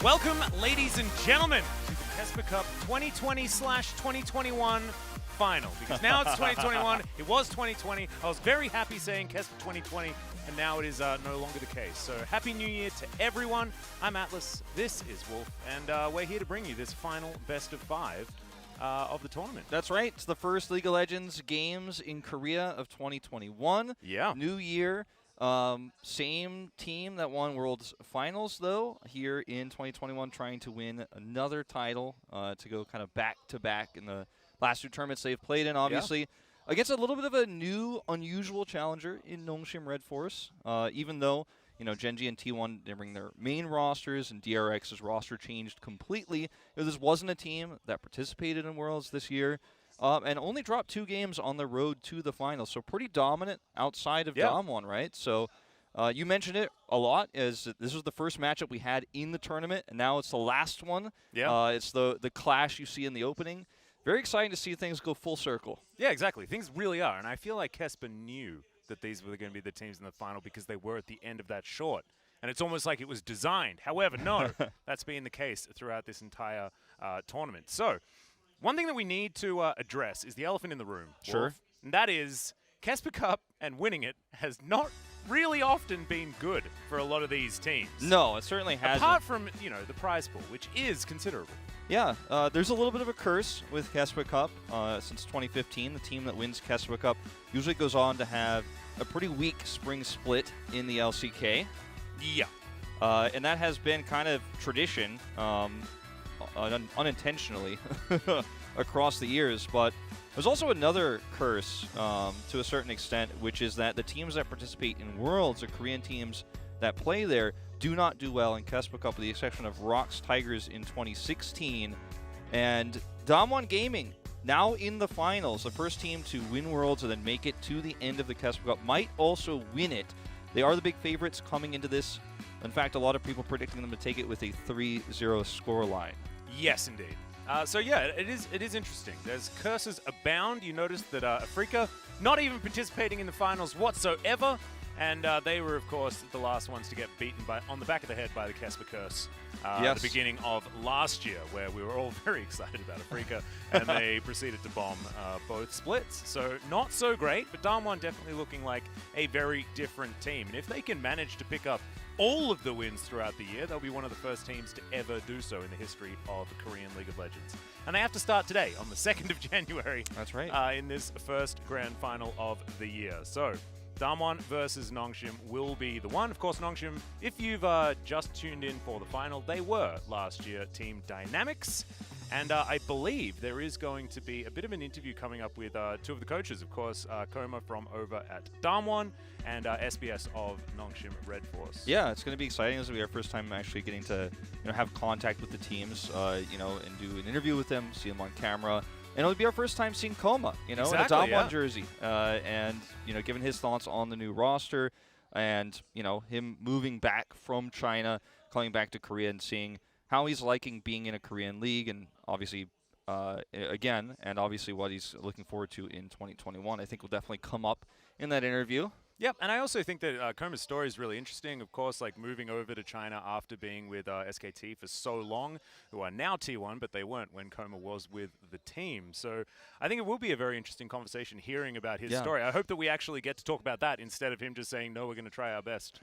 Welcome, ladies and gentlemen, to the KeSPA Cup 2020/2021 final. Because now it's 2021. It was 2020. I was very happy saying KeSPA 2020, and now it is no longer the case. So Happy New Year to everyone. I'm Atlas. This is Wolf, and we're here to bring you this final best of 5 of the tournament. That's right. It's the first League of Legends games in Korea of 2021. Yeah. New year. Same team that won World's Finals, though, here in 2021, trying to win another title to go kind of back-to-back in the last two tournaments they've played in, obviously. Against a little bit of a new, unusual challenger in NONGSHIM Red Force, even though, you know, Gen.G and T1 didn't bring their main rosters and DRX's roster changed completely. This wasn't a team that participated in Worlds this year. And only dropped 2 games on the road to the finals. So pretty dominant outside of DAMWON, right? So you mentioned it a lot, as this was the first matchup we had in the tournament, and now it's the last one. Yeah. It's the clash you see in the opening. Very exciting to see things go full circle. Yeah, exactly. Things really are. And I feel like KeSPA knew that these were going to be the teams in the final because they were at the end of that short. And it's almost like it was designed. However, no, that's been the case throughout this entire tournament. So one thing that we need to address is the elephant in the room. Sure. Wolf, and that is KeSPA Cup and winning it has not really often been good for a lot of these teams. No, it certainly hasn't. Apart from, you know, the prize pool, which is considerable. Yeah, there's a little bit of a curse with KeSPA Cup. Since 2015, the team that wins KeSPA Cup usually goes on to have a pretty weak spring split in the LCK. Yeah. And that has been kind of tradition, unintentionally, across the years. But there's also another curse to a certain extent, which is that the teams that participate in Worlds, the Korean teams that play there, do not do well in KeSPA Cup, with the exception of Rox Tigers in 2016. And DAMWON Gaming, now in the finals, the first team to win Worlds and then make it to the end of the KeSPA Cup, might also win it. They are the big favorites coming into this. In fact, a lot of people predicting them to take it with a 3-0 scoreline. Yes, indeed. So yeah, it is interesting. There's curses abound. You notice that Africa not even participating in the finals whatsoever, and they were, of course, the last ones to get beaten on the back of the head by the KeSPA curse at the beginning of last year, where we were all very excited about Africa, and they proceeded to bomb both splits. So not so great, but DAMWON definitely looking like a very different team. And if they can manage to pick up all of the wins throughout the year, they'll be one of the first teams to ever do so in the history of the Korean League of Legends. And they have to start today, on the 2nd of January. That's right. In this first grand final of the year. So DAMWON versus NONGSHIM will be the one. Of course, NONGSHIM, if you've just tuned in for the final, they were last year Team Dynamics. And I believe there is going to be a bit of an interview coming up with 2 of the coaches. Of course, Koma from over at DAMWON and SBS of NONGSHIM Red Force. Yeah, it's going to be exciting. This will be our first time actually getting to, have contact with the teams, and do an interview with them, see them on camera. And it'll be our first time seeing Koma, exactly, in a DAMWON jersey. And, given his thoughts on the new roster and, him moving back from China, coming back to Korea and seeing how he's liking being in a Korean league, and obviously, obviously what he's looking forward to in 2021, I think will definitely come up in that interview. Yep, and I also think that Koma's story is really interesting. Of course, like moving over to China after being with SKT for so long, who are now T1, but they weren't when Koma was with the team. So I think it will be a very interesting conversation hearing about his story. I hope that we actually get to talk about that instead of him just saying, no, we're going to try our best.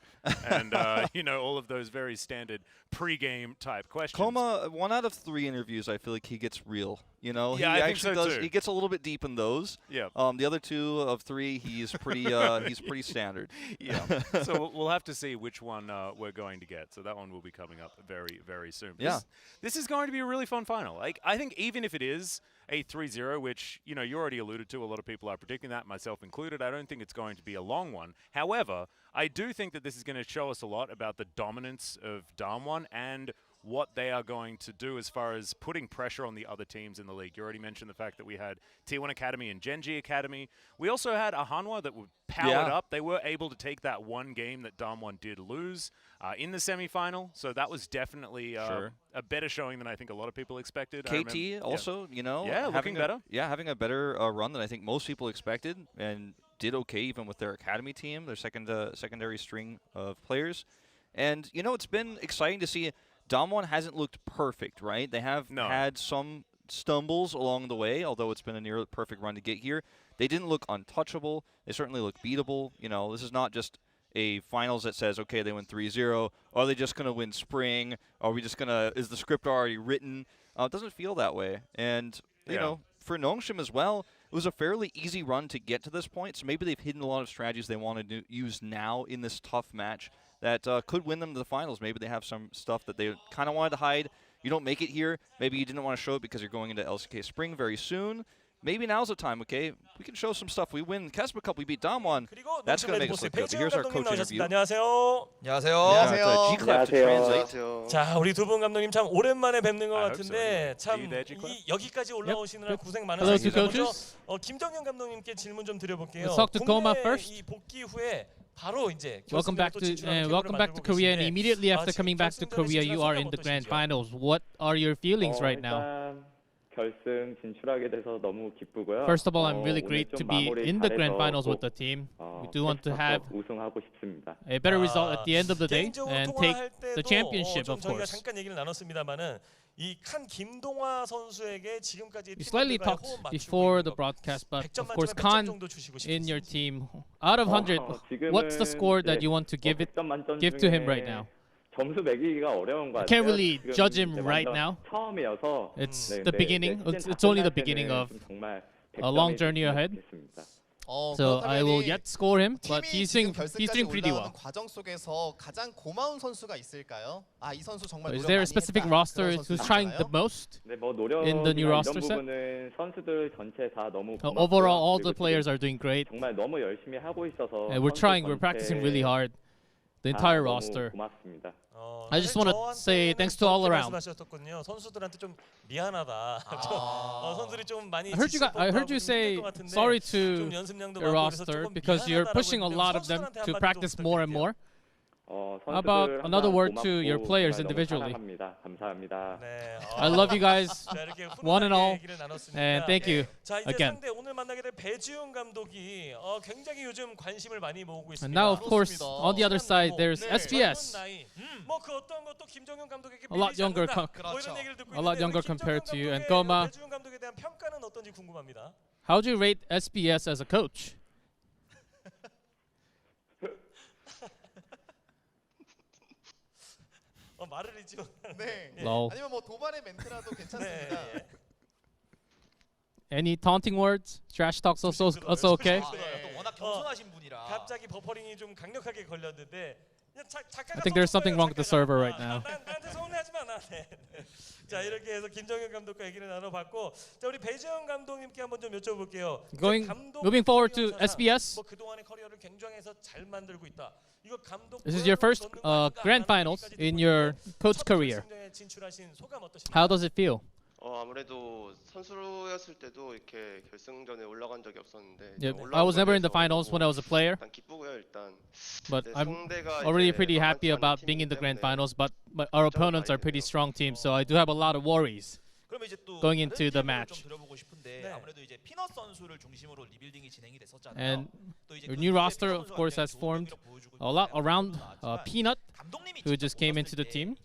And, all of those very standard pre-game type questions. Koma, 1 out of 3 interviews, I feel like he gets real. Yeah, he I actually think so does. too. He gets a little bit deep in those. Yeah. The other 2 of 3, he's pretty. He's pretty standard. Yeah. So we'll have to see which one we're going to get. So that one will be coming up very, very soon. Yeah. This is going to be a really fun final. Like, I think even if it is a 3-0, which you already alluded to, a lot of people are predicting that, myself included. I don't think it's going to be a long one. However, I do think that this is going to show us a lot about the dominance of DAMWON and what they are going to do as far as putting pressure on the other teams in the league. You already mentioned the fact that we had T1 Academy and Gen.G Academy. We also had a Hanwha that were powered up. They were able to take that one game that DAMWON did lose in the semifinal. So that was definitely a better showing than I think a lot of people expected. KT also, looking better. Having a better run than I think most people expected, and did okay even with their academy team, their secondary string of players. And, it's been exciting to see DAMWON hasn't looked perfect, right? They have had some stumbles along the way, although it's been a near perfect run to get here. They didn't look untouchable. They certainly look beatable. You know, this is not just a finals that says, okay, they win 3-0. Are they just going to win spring? Are we just going to, is the script already written? It doesn't feel that way. And, you know, for NONGSHIM as well, it was a fairly easy run to get to this point, so maybe they've hidden a lot of strategies they want to use now in this tough match that could win them to the finals. Maybe they have some stuff that they kind of wanted to hide. You don't make it here. Maybe you didn't want to show it because you're going into LCK Spring very soon. Maybe now's the time, okay? We can show some stuff. We win KeSPA Cup, we beat DAMWON. That's going to make us look good. But here's our coach interview. 안녕하세요. 안녕하세요. G-Clap to translate. 자, 우리 두 분 감독님 참 오랜만에 뵙는 것 같은데 참 여기까지 올라오시느라 고생 많으셨습니다. 먼저 김정현 감독님께 질문 좀 드려볼게요. 국내 이 복귀 후에 바로 이제 welcome back to Korea, and immediately after coming back to Korea, you are in the grand finals. What are your feelings right now? 결승 진출하게 돼서 너무 기쁘고요. First of all, I'm really great to be in the grand finals with the team. We do want to have 우승하고 싶습니다. a better result at the end of the day and take the championship, of 저희가 course. 잠깐 얘기를 나눴습니다만은 이 칸 김동화 선수에게 지금까지 You slightly talked before the broadcast, but of course, Khan in your team, out of 100, what's the score that you want to give to him right now? 점수 매기기가 어려운 것 같아요. I can't really judge him right now. 처음이어서 It's the beginning. It's only the beginning of a long journey ahead. So I will yet score him, but he's doing pretty well. 과정 속에서 가장 고마운 선수가 있을까요? 아, 이 선수 정말 Is there a specific roster who's trying the most in the new roster set? 선수들 전체 다 너무 Overall, all the players are doing great. 정말 너무 열심히 하고 있어서 And we're practicing really hard. The entire roster. 고맙습니다. I just want to say thanks to all around. 선수들한테 좀 미안하다. 선수들이 좀 많이 I heard you say sorry to your roster because you're pushing a lot of them to practice more and more. How about another word to your players individually? 감사합니다. I love you guys, one and all, and thank you again. 오늘 만나게 될 배지훈 감독이 굉장히 요즘 관심을 많이 모으고 있습니다. And now, of course, on the other side, there's SBS. 뭐그 어떤 것도 김정현 감독에게 A lot younger, a lot younger compared to you. And Goma, 배지훈 감독에 대한 평가는 어떤지 궁금합니다. how do you rate SBS as a coach? 말을 잊지만 네. Lol. 아니면 뭐 도발의 멘트라도 괜찮습니다. Any taunting words? Trash talks also okay? 또 워낙 겸손하신 분이라. 갑자기 버퍼링이 좀 강력하게 걸렸는데 I think there's something wrong with the server right now. 나한테 서운해하지 마. 자, 이렇게 해서 김정현 감독과 얘기를 나눠봤고, 자, 우리 배지훈 감독님께 한번 좀 여쭤볼게요. Moving forward to SBS. 뭐 그동안의 커리어를 굉장해서 잘 만들고 있다. 이거 감독 This is your first grand finals in your coach career. 진출하신 소감 어떠십니까? How does it feel? 아무래도 선수였을 때도 이렇게 결승전에 올라간 적이 없었는데 I was never in the finals when I was a player. 일단 기쁘고요, 일단. But I'm already pretty happy about being in the grand finals, but our opponents are pretty strong teams, so I do have a lot of worries going into the match. And your new roster, of course, has formed a lot around Peanut, who just came into the team.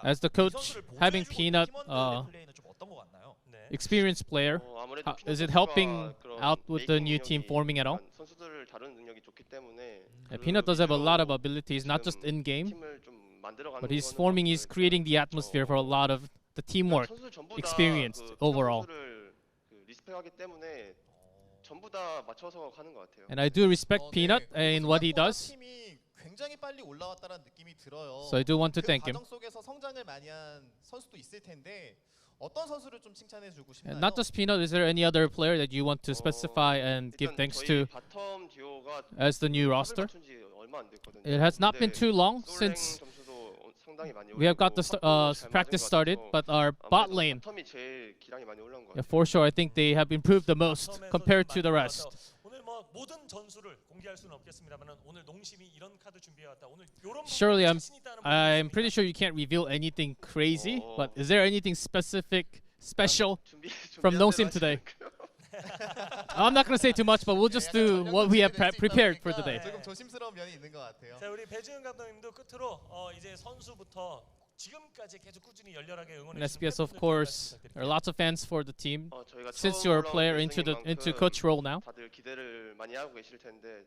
As the coach, having Peanut, experienced player, is it helping out with the new team forming at all? Peanut does have a lot of abilities, not just in game, but he's creating the atmosphere for a lot of the teamwork experience overall. And I do respect Peanut in what he does. 굉장히 빨리 올라왔다는 느낌이 들어요. So I do want to thank him. 과정 속에서 성장을 많이 한 선수도 있을 텐데 어떤 선수를 좀 칭찬해 주고 싶나요? And not just Peanut, is there any other player that you want to specify and give thanks to as the new roster? It has not been too long since we have got the practice started, but our bot lane, for sure, I think they have improved the most compared to the rest. 모든 전술을 공개할 수는 없겠습니다만 오늘 농심이 이런 카드 준비해왔다. 오늘 요런 Surely I'm pretty sure you can't reveal anything crazy, but is there anything special from NONGSHIM today? I'm not gonna say too much, but we'll just do what we have prepared for the day. 조금 조심스러운 면이 있는 것 같아요. 자, 우리 배지은 감독님도 끝으로 이제 선수부터 지금까지 계속 꾸준히 열렬하게 응원해 In SBS, of course, there are lots of fans for the team. 저희가 Since 처음 you're a 올라온 player 결승인 into 만큼 coach role now, 다들 기대를 많이 하고 계실 텐데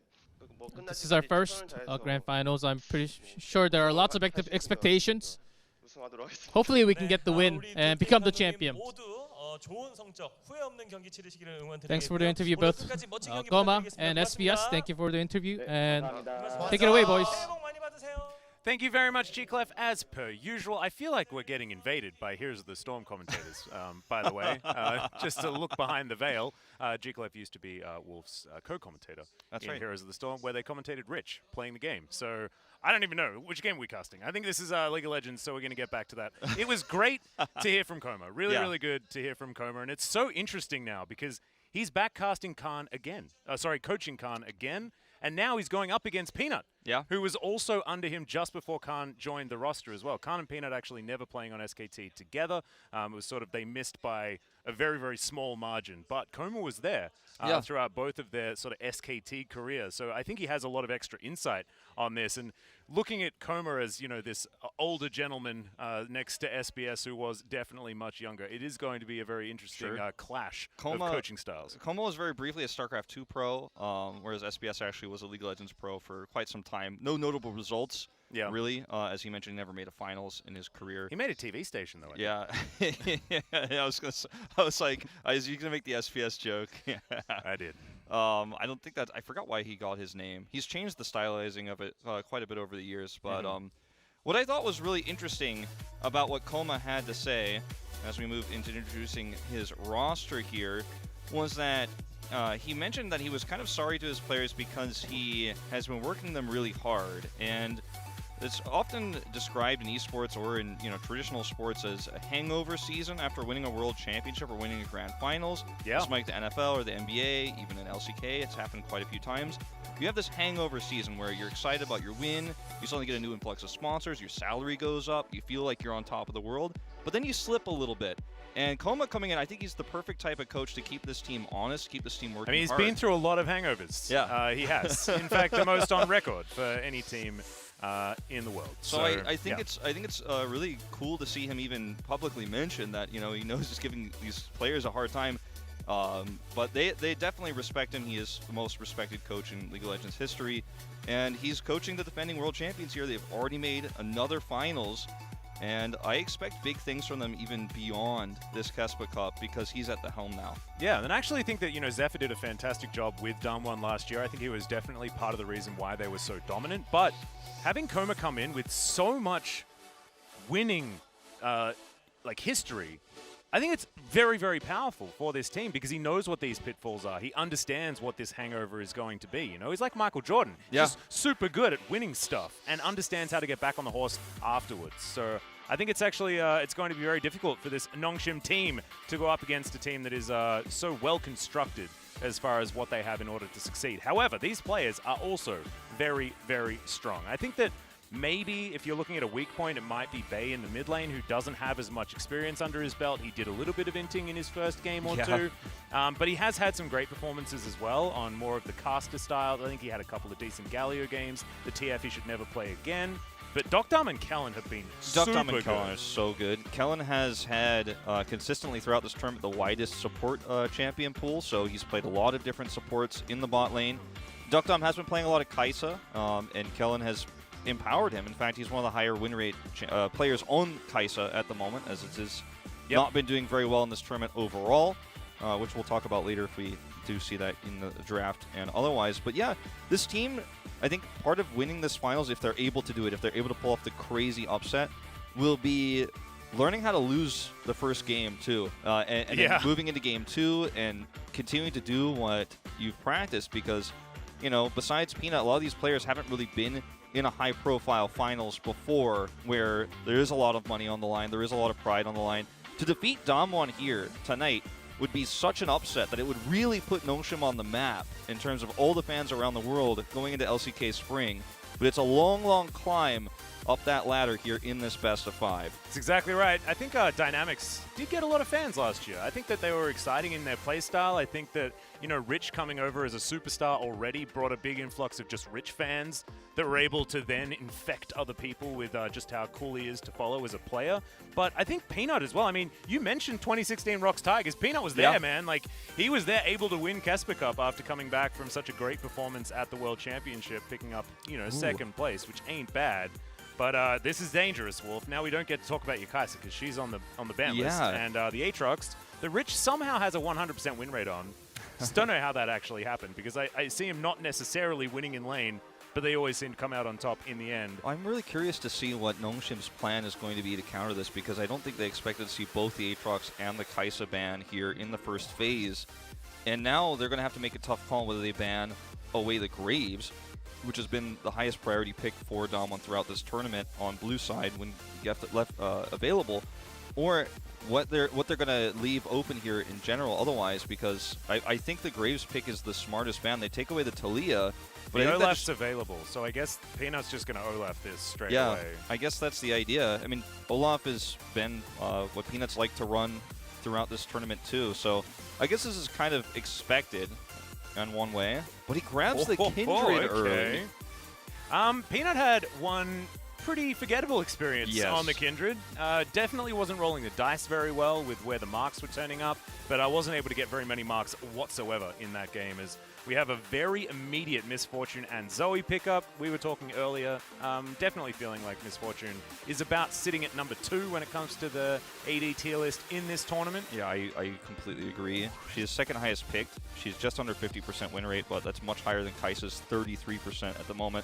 뭐 끝날 this is our 때까지 first 최선을 다해서 grand finals. I'm pretty sure there are lots of expectations. 우승하도록 하겠습니다. Hopefully, we can get the win 우리 and 두 become the 팀 champion. 모두 좋은 성적, 후회 없는 경기 치르시기를 응원드리겠고요. Thanks for the interview, both 끝까지 멋진 경기 Goma 부탁드리겠습니다. and SBS. 고맙습니다. Thank you for the interview, and 감사합니다. take it away, boys. 새해 복 많이 받으세요. Thank you very much, G-Clef. As per usual, I feel like we're getting invaded by Heroes of the Storm commentators, by the way. Just to look behind the veil, G-Clef used to be Wolf's co-commentator in Heroes of the Storm, where they commentated Rich playing the game. So I don't even know which game we're casting. I think this is League of Legends, so we're going to get back to that. It was great to hear from Koma. Really, really good to hear from Koma. And it's so interesting now because he's back casting Khan again. Coaching Khan again. And now he's going up against Peanut, who was also under him just before Khan joined the roster as well. Khan and Peanut actually never playing on SKT together. It was sort of, they missed by a very, very small margin. But Koma was there throughout both of their sort of SKT careers. So I think he has a lot of extra insight on this. And looking at Koma as, you know, this older gentleman next to SBS who was definitely much younger, it is going to be a very interesting clash of coaching styles. Koma was very briefly a StarCraft 2 pro, whereas SBS actually was a League of Legends pro for quite some time. No notable results, really. As he mentioned, he never made a finals in his career. He made a TV station, though. I was like, is he going to make the SBS joke? I did. I don't think I forgot why he got his name. He's changed the stylizing of it quite a bit over the years. But what I thought was really interesting about what Koma had to say as we move into introducing his roster here was that he mentioned that he was kind of sorry to his players because he has been working them really hard. And it's often described in esports or in traditional sports as a hangover season after winning a world championship or winning a grand finals. This might be the NFL or the NBA, even in LCK. It's happened quite a few times. You have this hangover season where you're excited about your win, you suddenly get a new influx of sponsors, your salary goes up, you feel like you're on top of the world, but then you slip a little bit. And Koma coming in, I think he's the perfect type of coach to keep this team honest, keep this team working hard. I mean, he's been through a lot of hangovers. He has. In fact, the most on record for any team in the world. So I think it's really cool to see him even publicly mention that he knows he's giving these players a hard time, but they definitely respect him. He is the most respected coach in League of Legends history, and he's coaching the defending world champions here. They've already made another finals, and I expect big things from them even beyond this KeSPA Cup because he's at the helm now. Yeah, and I actually think that Zephyr did a fantastic job with DAMWON last year. I think he was definitely part of the reason why they were so dominant. But having Koma come in with so much winning history, I think it's very, very powerful for this team because he knows what these pitfalls are. He understands what this hangover is going to be. He's like Michael Jordan. Just super good at winning stuff and understands how to get back on the horse afterwards. So I think it's actually it's going to be very difficult for this NONGSHIM team to go up against a team that is so well constructed as far as what they have in order to succeed. However, these players are also very, very strong. I think that maybe if you're looking at a weak point, it might be Bay in the mid lane, who doesn't have as much experience under his belt. He did a little bit of inting in his first game or two, but he has had some great performances as well on more of the caster style. I think he had a couple of decent Galio games. The TF he should never play again. But Dokdam and Kellen have been super good. Kellen are so good. Kellen has had consistently throughout this tournament the widest support champion pool, so he's played a lot of different supports in the bot lane. Dokdam has been playing a lot of Kai'Sa, and Kellen has empowered him. In fact, he's one of the higher win rate players on Kai'Sa at the moment, as it has not been doing very well in this tournament overall, which we'll talk about later if we do see that in the draft and otherwise. But yeah, this team, I think part of winning this finals, if they're able to do it, if they're able to pull off the crazy upset, will be learning how to lose the first game too, and then moving into game 2 and continuing to do what you've practiced, because besides Peanut, a lot of these players haven't really been in a high-profile finals before, where there is a lot of money on the line, there is a lot of pride on the line. To defeat DAMWON here tonight would be such an upset that it would really put NONGSHIM on the map in terms of all the fans around the world going into LCK Spring. But it's a long, long climb up that ladder here in this best of 5. That's exactly right. I think Dynamics did get a lot of fans last year. I think that they were exciting in their playstyle. I think that, you know, Rich coming over as a superstar already brought a big influx of just Rich fans that were able to then infect other people with just how cool he is to follow as a player. But I think Peanut as well. I mean, you mentioned 2016 Rocks Tigers. Peanut was there, man. Like, he was there able to win KeSPA Cup after coming back from such a great performance at the World Championship, picking up, you know, second place, which ain't bad. But this is dangerous, Wolf. Now we don't get to talk about Yukaisa because she's on the ban list. And the Aatrox, the Rich somehow has a 100% win rate on. Just don't know how that actually happened because I see him not necessarily winning in lane, but they always seem to come out on top in the end. I'm really curious to see what NONGSHIM's plan is going to be to counter this because I don't think they expected to see both the Aatrox and the KeSPA ban here in the first phase. And now they're going to have to make a tough call whether they ban away the Graves, which has been the highest priority pick for DAMWON throughout this tournament on blue side when you have it left available, or what they're going to leave open here in general otherwise, because I think the Graves pick is the smartest ban. They take away the Talia, but the Olaf's available, so I guess Peanut's just going to Olaf this straight away. Yeah, I guess that's the idea. I mean, Olaf has been what Peanuts like to run throughout this tournament too, so I guess this is kind of expected in one way, but he grabs the Kindred early. Peanut had one pretty forgettable experience on the Kindred. Definitely wasn't rolling the dice very well with where the marks were turning up, but I wasn't able to get very many marks whatsoever in that game as we have a very immediate Misfortune and Zoe pickup. We were talking earlier, definitely feeling like Misfortune is about sitting at number 2 when it comes to the AD tier list in this tournament. Yeah, I completely agree. She is second highest picked. She's just under 50% win rate, but that's much higher than Kaisa's 33% at the moment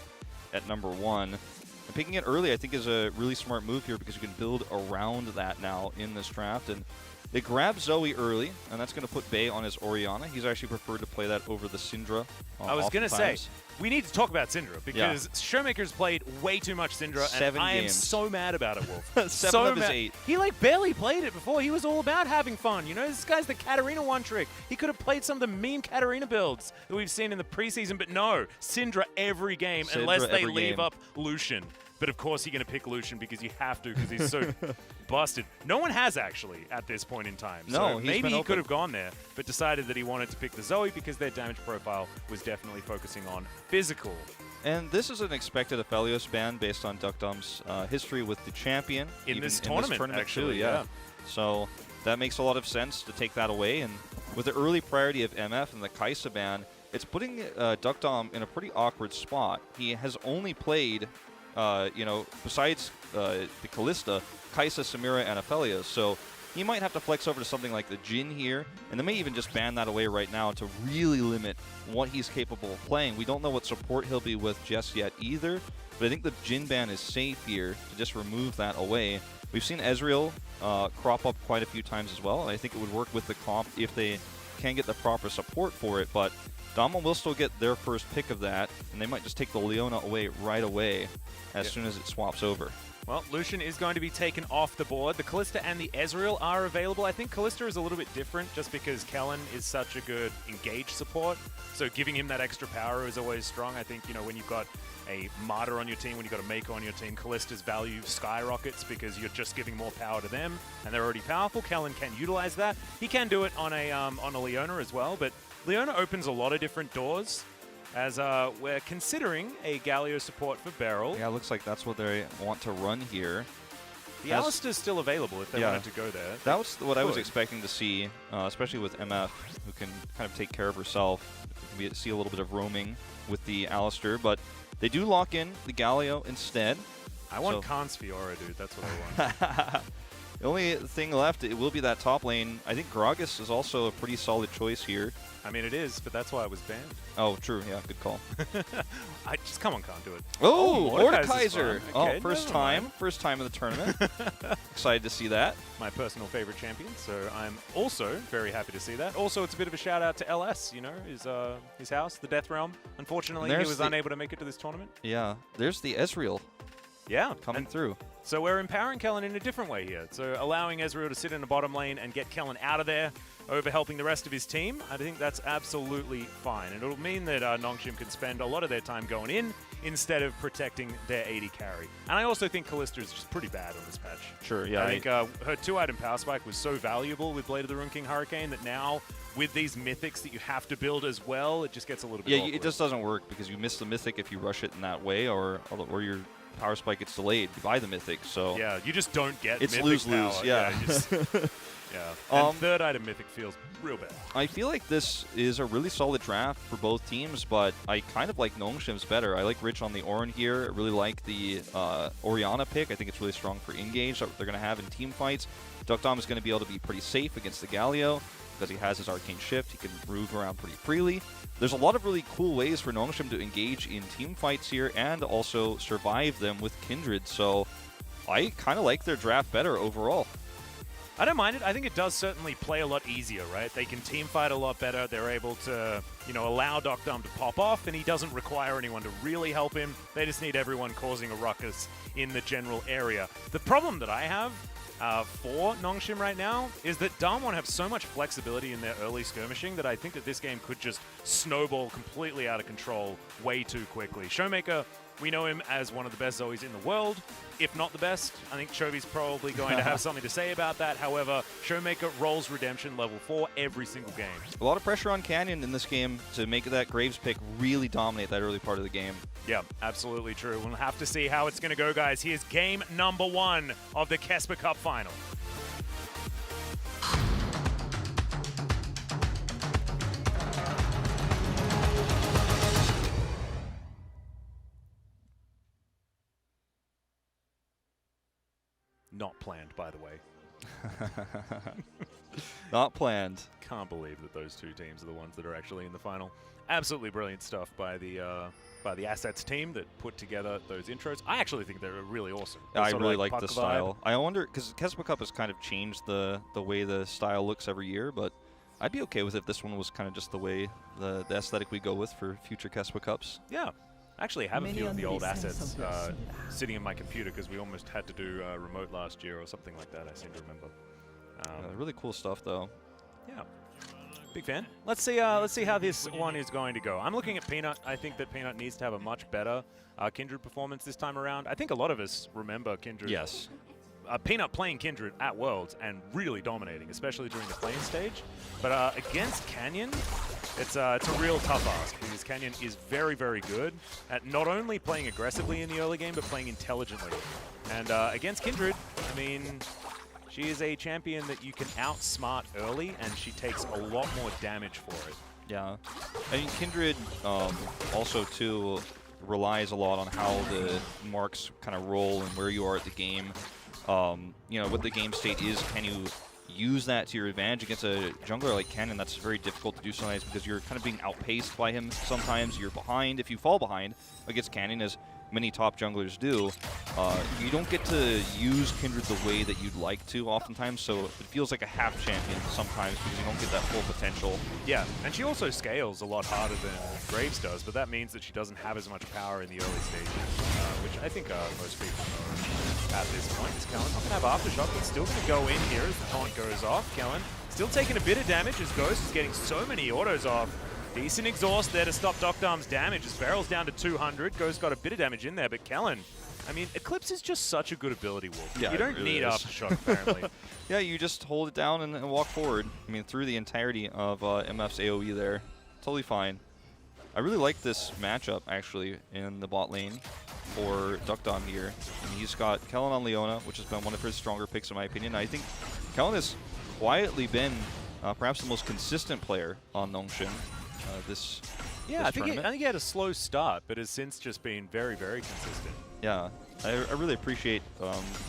at number 1. And picking it early, I think, is a really smart move here because you can build around that now in this draft. And they grab Zoe early, and that's going to put Bay on his Orianna. He's actually preferred to play that over the Syndra. I was going to say, we need to talk about Syndra because Showmaker's played way too much Syndra, 7 and I games. am so mad about it, Wolf. 7 of his 8. He like barely played it before. He was all about having fun. You know, this guy's the Katarina one trick. He could have played some of the meme Katarina builds that we've seen in the preseason, but no, Syndra every game unless they leave up Lucian. But of course, you're going to pick Lucian because you have to because he's so busted. No one has, actually, at this point in time. No, so maybe he could have gone there, but decided that he wanted to pick the Zoe because their damage profile was definitely focusing on physical. And this is an expected Aphelios ban based on DuckDump's history with the champion. In this tournament actually, too, yeah. So that makes a lot of sense to take that away. And with the early priority of MF and the KeSPA ban, it's putting DuckDump in a pretty awkward spot. He has only played... you know, besides the Kalista, KeSPA, Samira, and Aphelios. So he might have to flex over to something like the Jhin here, and they may even just ban that away right now to really limit what he's capable of playing. We don't know what support he'll be with just yet either, but I think the Jhin ban is safe here to just remove that away. We've seen Ezreal crop up quite a few times as well, and I think it would work with the comp if they can get the proper support for it, but DAMWON will still get their first pick of that, and they might just take the Leona away right away as soon as it swaps over. Well, Lucian is going to be taken off the board. The Kalista and the Ezreal are available. I think Kalista is a little bit different just because Kellen is such a good engage support. So giving him that extra power is always strong. I think, you know, when you've got a Martyr on your team, when you've got a Mako on your team, Kalista's value skyrockets because you're just giving more power to them and they're already powerful. Kellen can utilize that. He can do it on a Leona as well, but Leona opens a lot of different doors as we're considering a Galio support for Beryl. Yeah, it looks like that's what they want to run here. The Alistair's still available if they wanted to go there. That was what I was expecting to see, especially with MF, who can kind of take care of herself. We see a little bit of roaming with the Alistair, but they do lock in the Galio instead. I want Khan's Fiora, dude. That's what I want. The only thing left, it will be that top lane. I think Gragas is also a pretty solid choice here. I mean, it is, but that's why it was banned. Oh, true. Yeah, good call. Just come on, Khan, do it. Oh, Mordekaiser. Okay, first time of the tournament. Excited to see that. My personal favorite champion, so I'm also very happy to see that. Also, it's a bit of a shout out to LS, you know, his house, the Death Realm. Unfortunately, he was unable to make it to this tournament. Yeah, there's the Ezreal. Yeah. Coming through. So we're empowering Kellen in a different way here. So allowing Ezreal to sit in the bottom lane and get Kellen out of there over helping the rest of his team, I think that's absolutely fine. And it'll mean that NONGSHIM can spend a lot of their time going in instead of protecting their AD carry. And I also think Kalista is just pretty bad on this patch. Sure, yeah. I think her 2-item power spike was so valuable with Blade of the Ruined King Hurricane that now with these mythics that you have to build as well, it just gets a little bit awkward. It just doesn't work because you miss the mythic if you rush it in that way, or your power spike gets delayed by the mythic. So yeah, you just don't get it's mythic lose-lose. power. Yeah. And 3rd item mythic feels real bad. I feel like this is a really solid draft for both teams, but I kind of like NONGSHIM's better. I like Rich on the Ornn here. I really like the Orianna pick. I think it's really strong for engage that they're going to have in team fights. DuckDom is going to be able to be pretty safe against the Galio because he has his Arcane Shift. He can move around pretty freely. There's a lot of really cool ways for NONGSHIM to engage in team fights here and also survive them with Kindred. So I kind of like their draft better overall. I don't mind it. I think it does certainly play a lot easier, right? They can team fight a lot better. They're able to, allow DuckDom to pop off, and he doesn't require anyone to really help him. They just need everyone causing a ruckus in the general area. The problem that I have for NONGSHIM right now is that DAMWON have so much flexibility in their early skirmishing that I think that this game could just snowball completely out of control way too quickly. Showmaker, we know him as one of the best Zoes in the world, if not the best. I think Chovy's probably going to have something to say about that. However, Showmaker rolls Redemption level 4 every single game. A lot of pressure on Canyon in this game to make that Graves pick really dominate that early part of the game. Yeah, absolutely true. We'll have to see how it's going to go, guys. Here's game number 1 of the KeSPA Cup final. Not planned, by the way. Not planned. Can't believe that those two teams are the ones that are actually in the final. Absolutely brilliant stuff by the Assets team that put together those intros. I actually think they're really awesome. I really like the style. I wonder, because KeSPA Cup has kind of changed the way the style looks every year, but I'd be okay with if this one was kind of just the way the aesthetic we go with for future KeSPA Cups. Yeah. Actually, I have a few of the old assets sitting in my computer because we almost had to do remote last year or something like that, I seem to remember. Really cool stuff, though. Yeah. Big fan. Let's see how this one is going to go. I'm looking at Peanut. I think that Peanut needs to have a much better Kindred performance this time around. I think a lot of us remember Kindred. Yes. Peanut playing Kindred at Worlds and really dominating, especially during the playing stage. But against Canyon, it's a real tough ask because Canyon is very, very good at not only playing aggressively in the early game, but playing intelligently. And against Kindred, I mean, she is a champion that you can outsmart early, and she takes a lot more damage for it. Yeah. I mean, Kindred also, too, relies a lot on how the marks kind of roll and where you are at the game. What the game state is, can you use that to your advantage against a jungler like Canyon? That's very difficult to do sometimes because you're kind of being outpaced by him. Sometimes you're behind. If you fall behind against Canyon, as many top junglers do, you don't get to use Kindred the way that you'd like to oftentimes, so it feels like a half champion sometimes because you don't get that full potential. Yeah, and she also scales a lot harder than Graves does, but that means that she doesn't have as much power in the early stages, which I think most people know at this point. Kellen not going to have Aftershock, but still going to go in here as the taunt goes off. Kellen still taking a bit of damage as Ghost is getting so many autos off. Decent exhaust there to stop DuckDom's damage as Barrel's down to 200. Ghost got a bit of damage in there, but Kellen, I mean, Eclipse is just such a good ability, Wolf. Yeah, you don't need Aftershock, apparently. Yeah, you just hold it down and walk forward. I mean, through the entirety of MF's AoE there. Totally fine. I really like this matchup, actually, in the bot lane for DuckDom here. And he's got Kellen on Leona, which has been one of his stronger picks, in my opinion. I think Kellen has quietly been perhaps the most consistent player on NONGSHIM. I think he had a slow start, but has since just been very, very consistent. Yeah, I really appreciate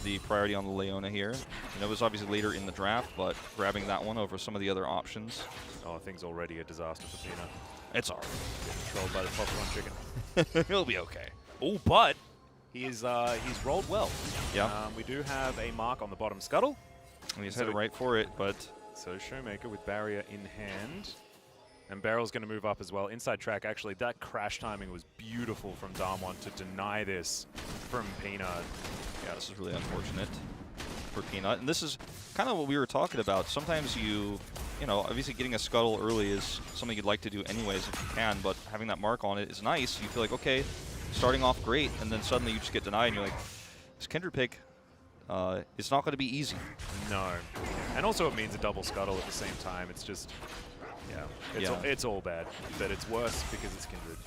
the priority on the Leona here. And it was obviously later in the draft, but grabbing that one over some of the other options. Oh, things already a disaster for Peanut. It's alright. Controlled by the popcorn chicken. He'll be okay. Oh, but he's rolled well. Yeah. We do have a mark on the bottom scuttle. And he's headed right for it, but... So Showmaker with barrier in hand. And Barrel's going to move up as well. Inside track, actually, that crash timing was beautiful from DAMWON to deny this from Peanut. Yeah, this is really unfortunate for Peanut. And this is kind of what we were talking about. Sometimes you know, obviously getting a scuttle early is something you'd like to do anyways if you can, but having that mark on it is nice. You feel like, okay, starting off great, and then suddenly you just get denied, and you're like, this Kindred pick, it's not going to be easy. No. And also it means a double scuttle at the same time. It's just, it's all bad. But it's worse because it's Kindred.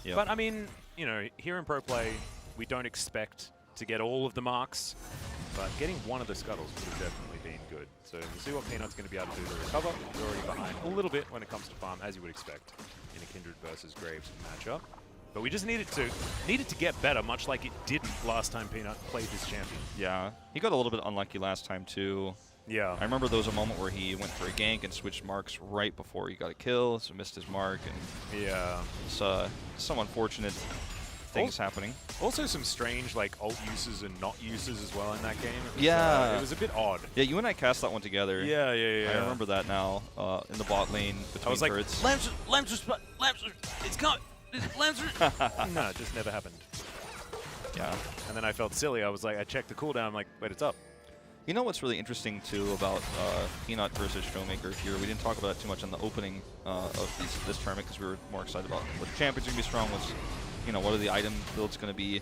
Yep. But, I mean, you know, here in Pro Play, we don't expect to get all of the marks, but getting one of the scuttles would have definitely been good. So we'll see what Peanut's going to be able to do to recover. He's already behind a little bit when it comes to farm, as you would expect in a Kindred versus Graves matchup. But we just needed to get better, much like it didn't last time Peanut played this champion. Yeah, he got a little bit unlucky last time too. Yeah. I remember there was a moment where he went for a gank and switched marks right before he got a kill, so missed his mark. And yeah. It's some unfortunate things happening. Also some strange like ult uses and not uses as well in that game. It was a bit odd. Yeah, you and I cast that one together. Yeah. I remember that now in the bot lane between I was like, turrets. Lancer, it's coming. Lancer. No, it just never happened. Yeah. And then I felt silly. I was like, I checked the cooldown. I'm like, wait, it's up. You know what's really interesting too about Peanut versus Showmaker here? We didn't talk about it too much in the opening of this tournament because we were more excited about what the champions are going to be strong with. You know, what are the item builds going to be?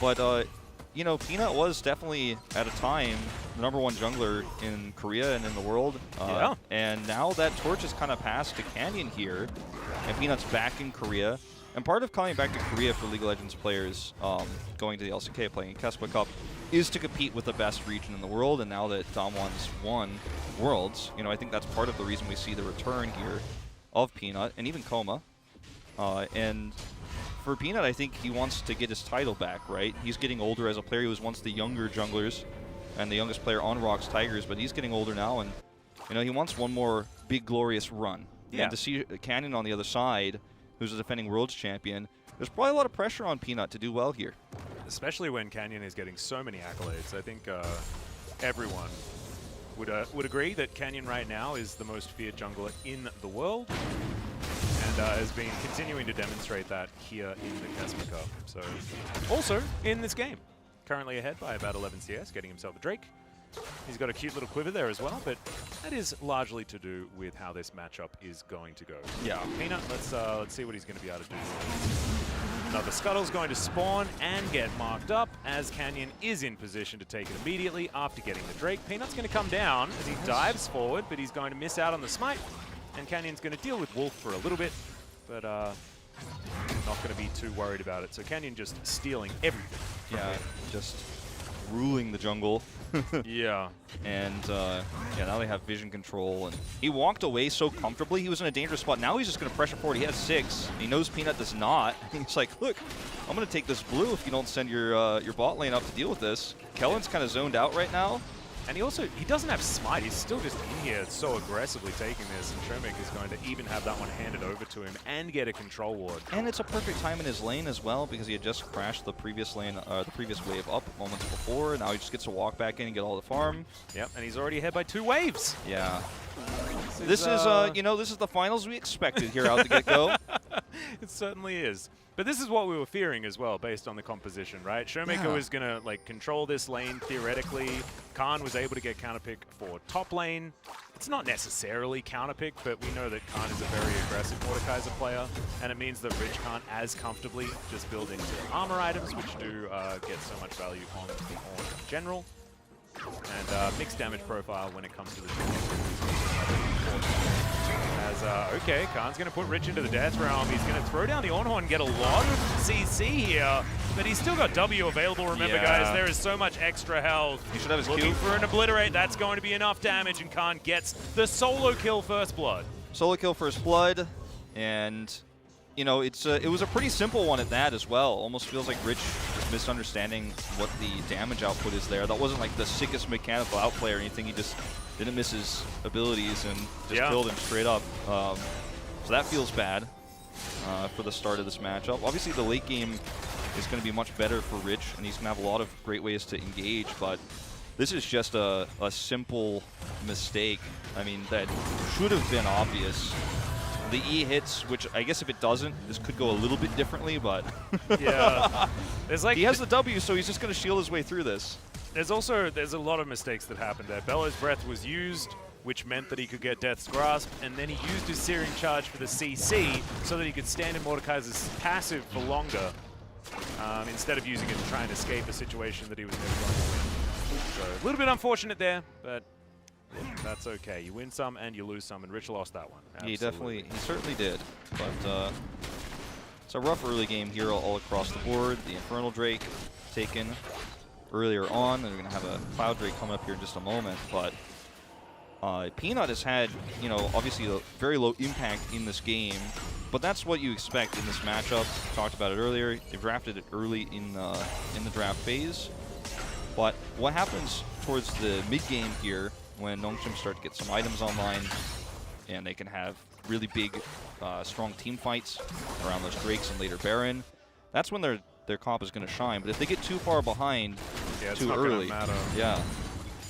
But, you know, Peanut was definitely, at a time, the #1 jungler in Korea and in the world. And now that torch has kind of passed to Canyon here, and Peanut's back in Korea. And part of coming back to Korea for League of Legends players going to the LCK, playing KeSPA Cup, is to compete with the best region in the world. And now that DAMWON's won Worlds, you know, I think that's part of the reason we see the return here of Peanut, and even Coma. And for Peanut, I think he wants to get his title back, right? He's getting older as a player. He was once the younger junglers and the youngest player on Rock's Tigers, but he's getting older now, and you know, he wants one more big, glorious run. Yeah. And to see Canyon on the other side, who's a defending Worlds champion, there's probably a lot of pressure on Peanut to do well here. Especially when Canyon is getting so many accolades. I think everyone would agree that Canyon right now is the most feared jungler in the world, and has been continuing to demonstrate that here in the KeSPA Cup. So, also in this game, currently ahead by about 11 CS, getting himself a Drake. He's got a cute little quiver there as well, but that is largely to do with how this matchup is going to go. Yeah. Peanut, let's see what he's going to be able to do. Another Scuttle's going to spawn and get marked up as Canyon is in position to take it immediately after getting the Drake. Peanut's going to come down as he dives forward, but he's going to miss out on the smite. And Canyon's going to deal with Wolf for a little bit, but not going to be too worried about it. So Canyon just stealing everything. Yeah, just ruling the jungle. Yeah. And yeah, now they have vision control, and he walked away so comfortably. He was in a dangerous spot. Now he's just going to pressure forward. He has 6. He knows Peanut does not. He's like, look, I'm going to take this blue if you don't send your bot lane up to deal with this. Kellen's kind of zoned out right now. And he doesn't have smite. He's still just in here so aggressively taking this, and Showmaker is going to even have that one handed over to him and get a control ward. And it's a perfect time in his lane as well, because he had just crashed the previous lane, the previous wave up moments before, and now he just gets to walk back in and get all the farm. Yep, and he's already ahead by 2 waves. Yeah. This is you know, this is the finals we expected here out the get-go. It certainly is. But this is what we were fearing as well, based on the composition, right? Showmaker was going to like control this lane theoretically. Khan was able to get counterpick for top lane. It's not necessarily counterpick, but we know that Khan is a very aggressive Mordekaiser player, and it means that Rich can't as comfortably just build into armor items, which do get so much value on the Horn in general. And mixed damage profile when it comes to the okay, Khan's going to put Rich into the death realm. He's going to throw down the Ornhorn and get a lot of CC here, but he's still got W available. Remember, guys, there is so much extra health. He should have his Looking Q. for an Obliterate. That's going to be enough damage, and Khan gets the solo kill first blood. Solo kill first blood, and you know, it was a pretty simple one at that as well. Almost feels like Rich is misunderstanding what the damage output is there. That wasn't like the sickest mechanical outplay or anything. He just didn't miss his abilities and just killed him straight up. So that feels bad for the start of this matchup. Obviously, the late game is going to be much better for Rich, and he's going to have a lot of great ways to engage, but this is just a simple mistake. I mean, that should have been obvious. The E hits, which I guess if it doesn't, this could go a little bit differently, but yeah. He has the W, so he's just going to shield his way through this. There's a lot of mistakes that happened there. Bello's Breath was used, which meant that he could get Death's Grasp, and then he used his Searing Charge for the CC so that he could stand in Mordekaiser's passive for longer, instead of using it to try and escape a situation that he was never going to win. So a little bit unfortunate there, but that's okay. You win some and you lose some, and Rich lost that one. Absolutely. He certainly did. But it's a rough early game here all across the board. The Infernal Drake taken earlier on, and we're going to have a Cloud Drake coming up here in just a moment. But Peanut has had, obviously a very low impact in this game, but that's what you expect in this matchup. Talked about it earlier. They drafted it early in the draft phase. But what happens towards the mid game here, when NONGSHIM start to get some items online, and they can have really big, strong team fights around those Drakes and later Baron, that's when their comp is going to shine. But if they get too far behind, too early, yeah,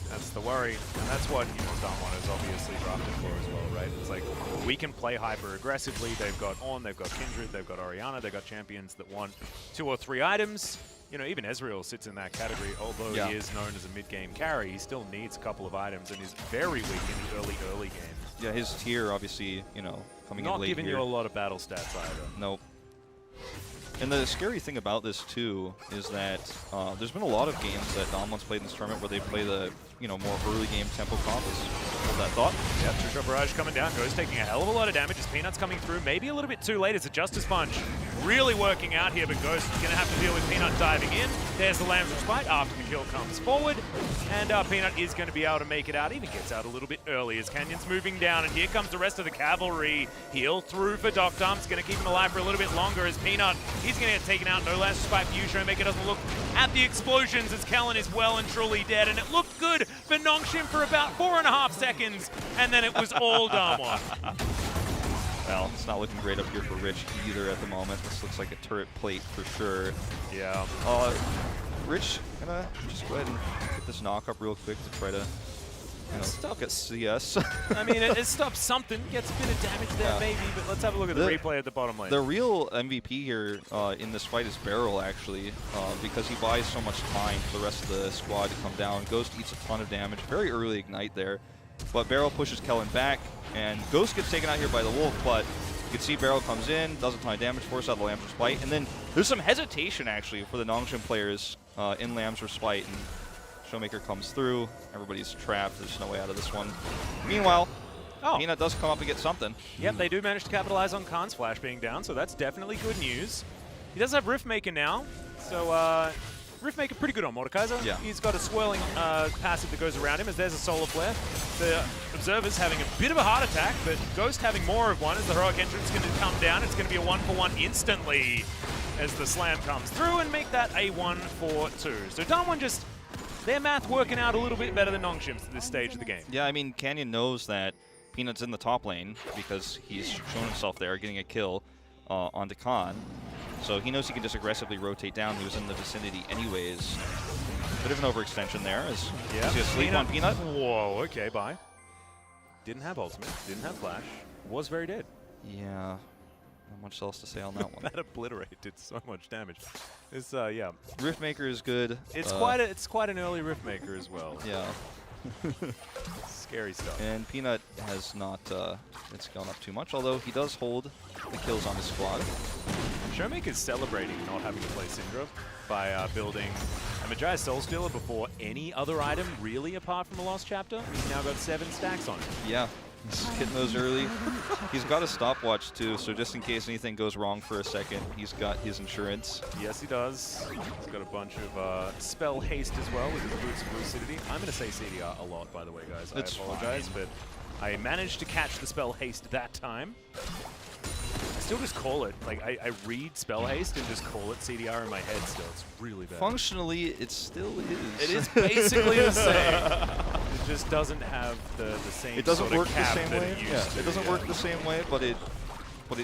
that's the worry, and that's what DAMWON is obviously drafted for as well, right? It's like, we can play hyper aggressively. They've got Ornn, they've got Kindred, they've got Orianna, they've got champions that want 2 or 3 items. Even Ezreal sits in that category, although he is known as a mid-game carry. He still needs a couple of items and is very weak in the early game. Yeah, his tier obviously, coming in late Not giving here. you a lot of battle stats either. Nope. And the scary thing about this too is that there's been a lot of games that DAMWON's played in this tournament where they play the more early game tempo comp. Hold that thought. Yeah, two-shot barrage coming down. Ghost taking a hell of a lot of damage as Peanut's coming through. Maybe a little bit too late. It's a Justice Punch. Really working out here, but Ghost is going to have to deal with Peanut diving in. There's the Lamb's Respite after the kill comes forward. And Peanut is going to be able to make it out. Even gets out a little bit early as Canyon's moving down. And here comes the rest of the cavalry. Heal through for Doc Dump's going to keep him alive for a little bit longer as Peanut, he's going to get taken out. No Lamb's Respite for Yusha. Maker doesn't look at the explosions as Kellen is well and truly dead. And it looked good for NONGSHIM for about 4.5 seconds. And then it was all DAMWON. Well, it's not looking great up here for Rich either at the moment. This looks like a turret plate for sure. Yeah. Rich gonna just go ahead and get this knock up real quick to try to stop at CS. I mean, it stops something, gets a bit of damage there maybe, but let's have a look at the replay at the bottom lane. The real MVP here in this fight is Beryl, actually, because he buys so much time for the rest of the squad to come down. Ghost eats a ton of damage, very early Ignite there, but Beryl pushes Kellen back, and Ghost gets taken out here by the Wolf, but you can see Beryl comes in, does a ton of damage, forces out the Lamb's Respite, and then there's some hesitation, actually, for the NONGSHIM players in Lamb's Respite, and Showmaker comes through, everybody's trapped, there's no way out of this one. Meanwhile, Peanut does come up and get something. Yep, they do manage to capitalize on Khan's flash being down, so that's definitely good news. He does have Riftmaker now, so Riftmaker pretty good on Mordekaiser. Yeah. He's got a swirling passive that goes around him as there's a Solar Flare. The Observer's having a bit of a heart attack, but Ghost having more of one as the Heroic Entrance is going to come down. It's going to be a 1-for-1 instantly as the Slam comes through and make that a 1-for-2. So DAMWON just, their math working out a little bit better than NONGSHIM's at this stage of the game. Yeah, I mean, Canyon knows that Peanut's in the top lane because he's shown himself there getting a kill onto Khan. So he knows he can just aggressively rotate down. He was in the vicinity anyways. Bit of an overextension there as he's asleep on Peanut. Whoa, okay, bye. Didn't have ultimate, didn't have flash, was very dead. Yeah, not much else to say on that one. That Obliterate did so much damage. It's, yeah. Riftmaker is good. It's quite an early Riftmaker as well. Yeah. Scary stuff. And Peanut has not it's gone up too much, although he does hold the kills on his squad. Showmaker's celebrating not having to play Syndra by building a Magi Soul Stealer before any other item, really, apart from a Lost Chapter. He's now got 7 stacks on it. Yeah, he's hitting those early. He's got a stopwatch, too, so just in case anything goes wrong for a second, he's got his insurance. Yes, he does. He's got a bunch of spell haste as well with his Boots of Lucidity. I'm going to say CDR a lot, by the way, guys. I apologize, but I managed to catch the spell haste that time. I still just call it. Like, I read spell haste and just call it CDR in my head still. It's really bad. Functionally, it still is. It is basically the same. It just doesn't have the same It doesn't sort work of the cap same that way. it used Yeah, to. it doesn't work the same way, but it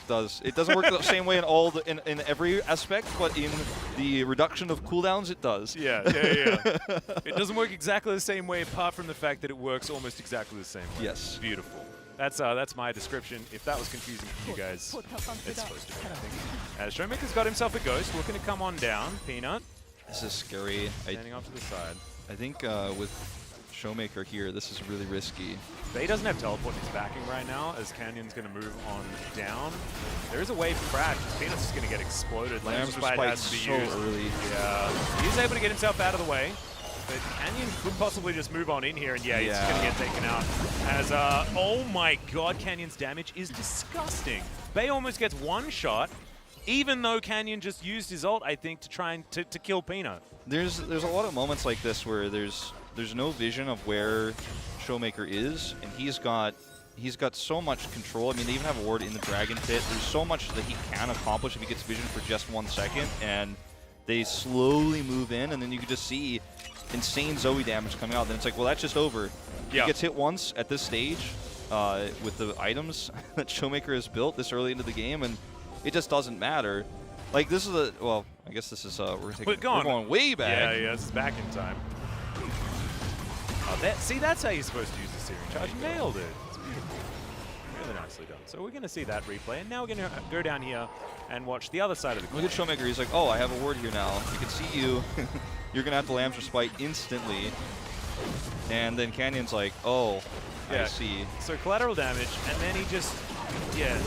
does. It doesn't work the same way in all the, in every aspect, but in the reduction of cooldowns, it does. Yeah. It doesn't work exactly the same way, apart from the fact that it works almost exactly the same way. Yes. Beautiful. That's my description. If that was confusing for you guys, it's supposed to be, I think. Showmaker's got himself a ghost, looking to come on down. Peanut. This is scary. Standing off to the side. I think with Showmaker here, this is really risky. Bay doesn't have teleport in his backing right now, as Canyon's going to move on down. There is a wave crash. Peanut's just going to get exploded. Lamb's Respite has to be so used. Early. Yeah. He's able to get himself out of the way. But Canyon could possibly just move on in here, and he's going to get taken out. As, oh my god, Canyon's damage is disgusting. Bay almost gets one shot, even though Canyon just used his ult, I think, to try and to kill Peanut. There's a lot of moments like this where there's no vision of where Showmaker is, and he's got so much control. I mean, they even have a ward in the Dragon Pit. There's so much that he can accomplish if he gets vision for just 1 second, and they slowly move in, and then you can just see insane Zoe damage coming out. Then it's like, well, that's just over. Yeah. He gets hit once at this stage with the items that Showmaker has built this early into the game, and it just doesn't matter. Like, this is well, I guess this is, we're going way back. Yeah, this is back in time. See, that's how you're supposed to use the Searing Charge. Nailed it. It's beautiful. Really nicely done. So we're going to see that replay, and now we're going to go down here and watch the other side of the coin. Look at Showmaker. He's like, oh, I have a ward here now. You can see you. You're going to have to Lamb's Respite instantly. And then Canyon's like, oh, I see. So collateral damage, and then he just, good.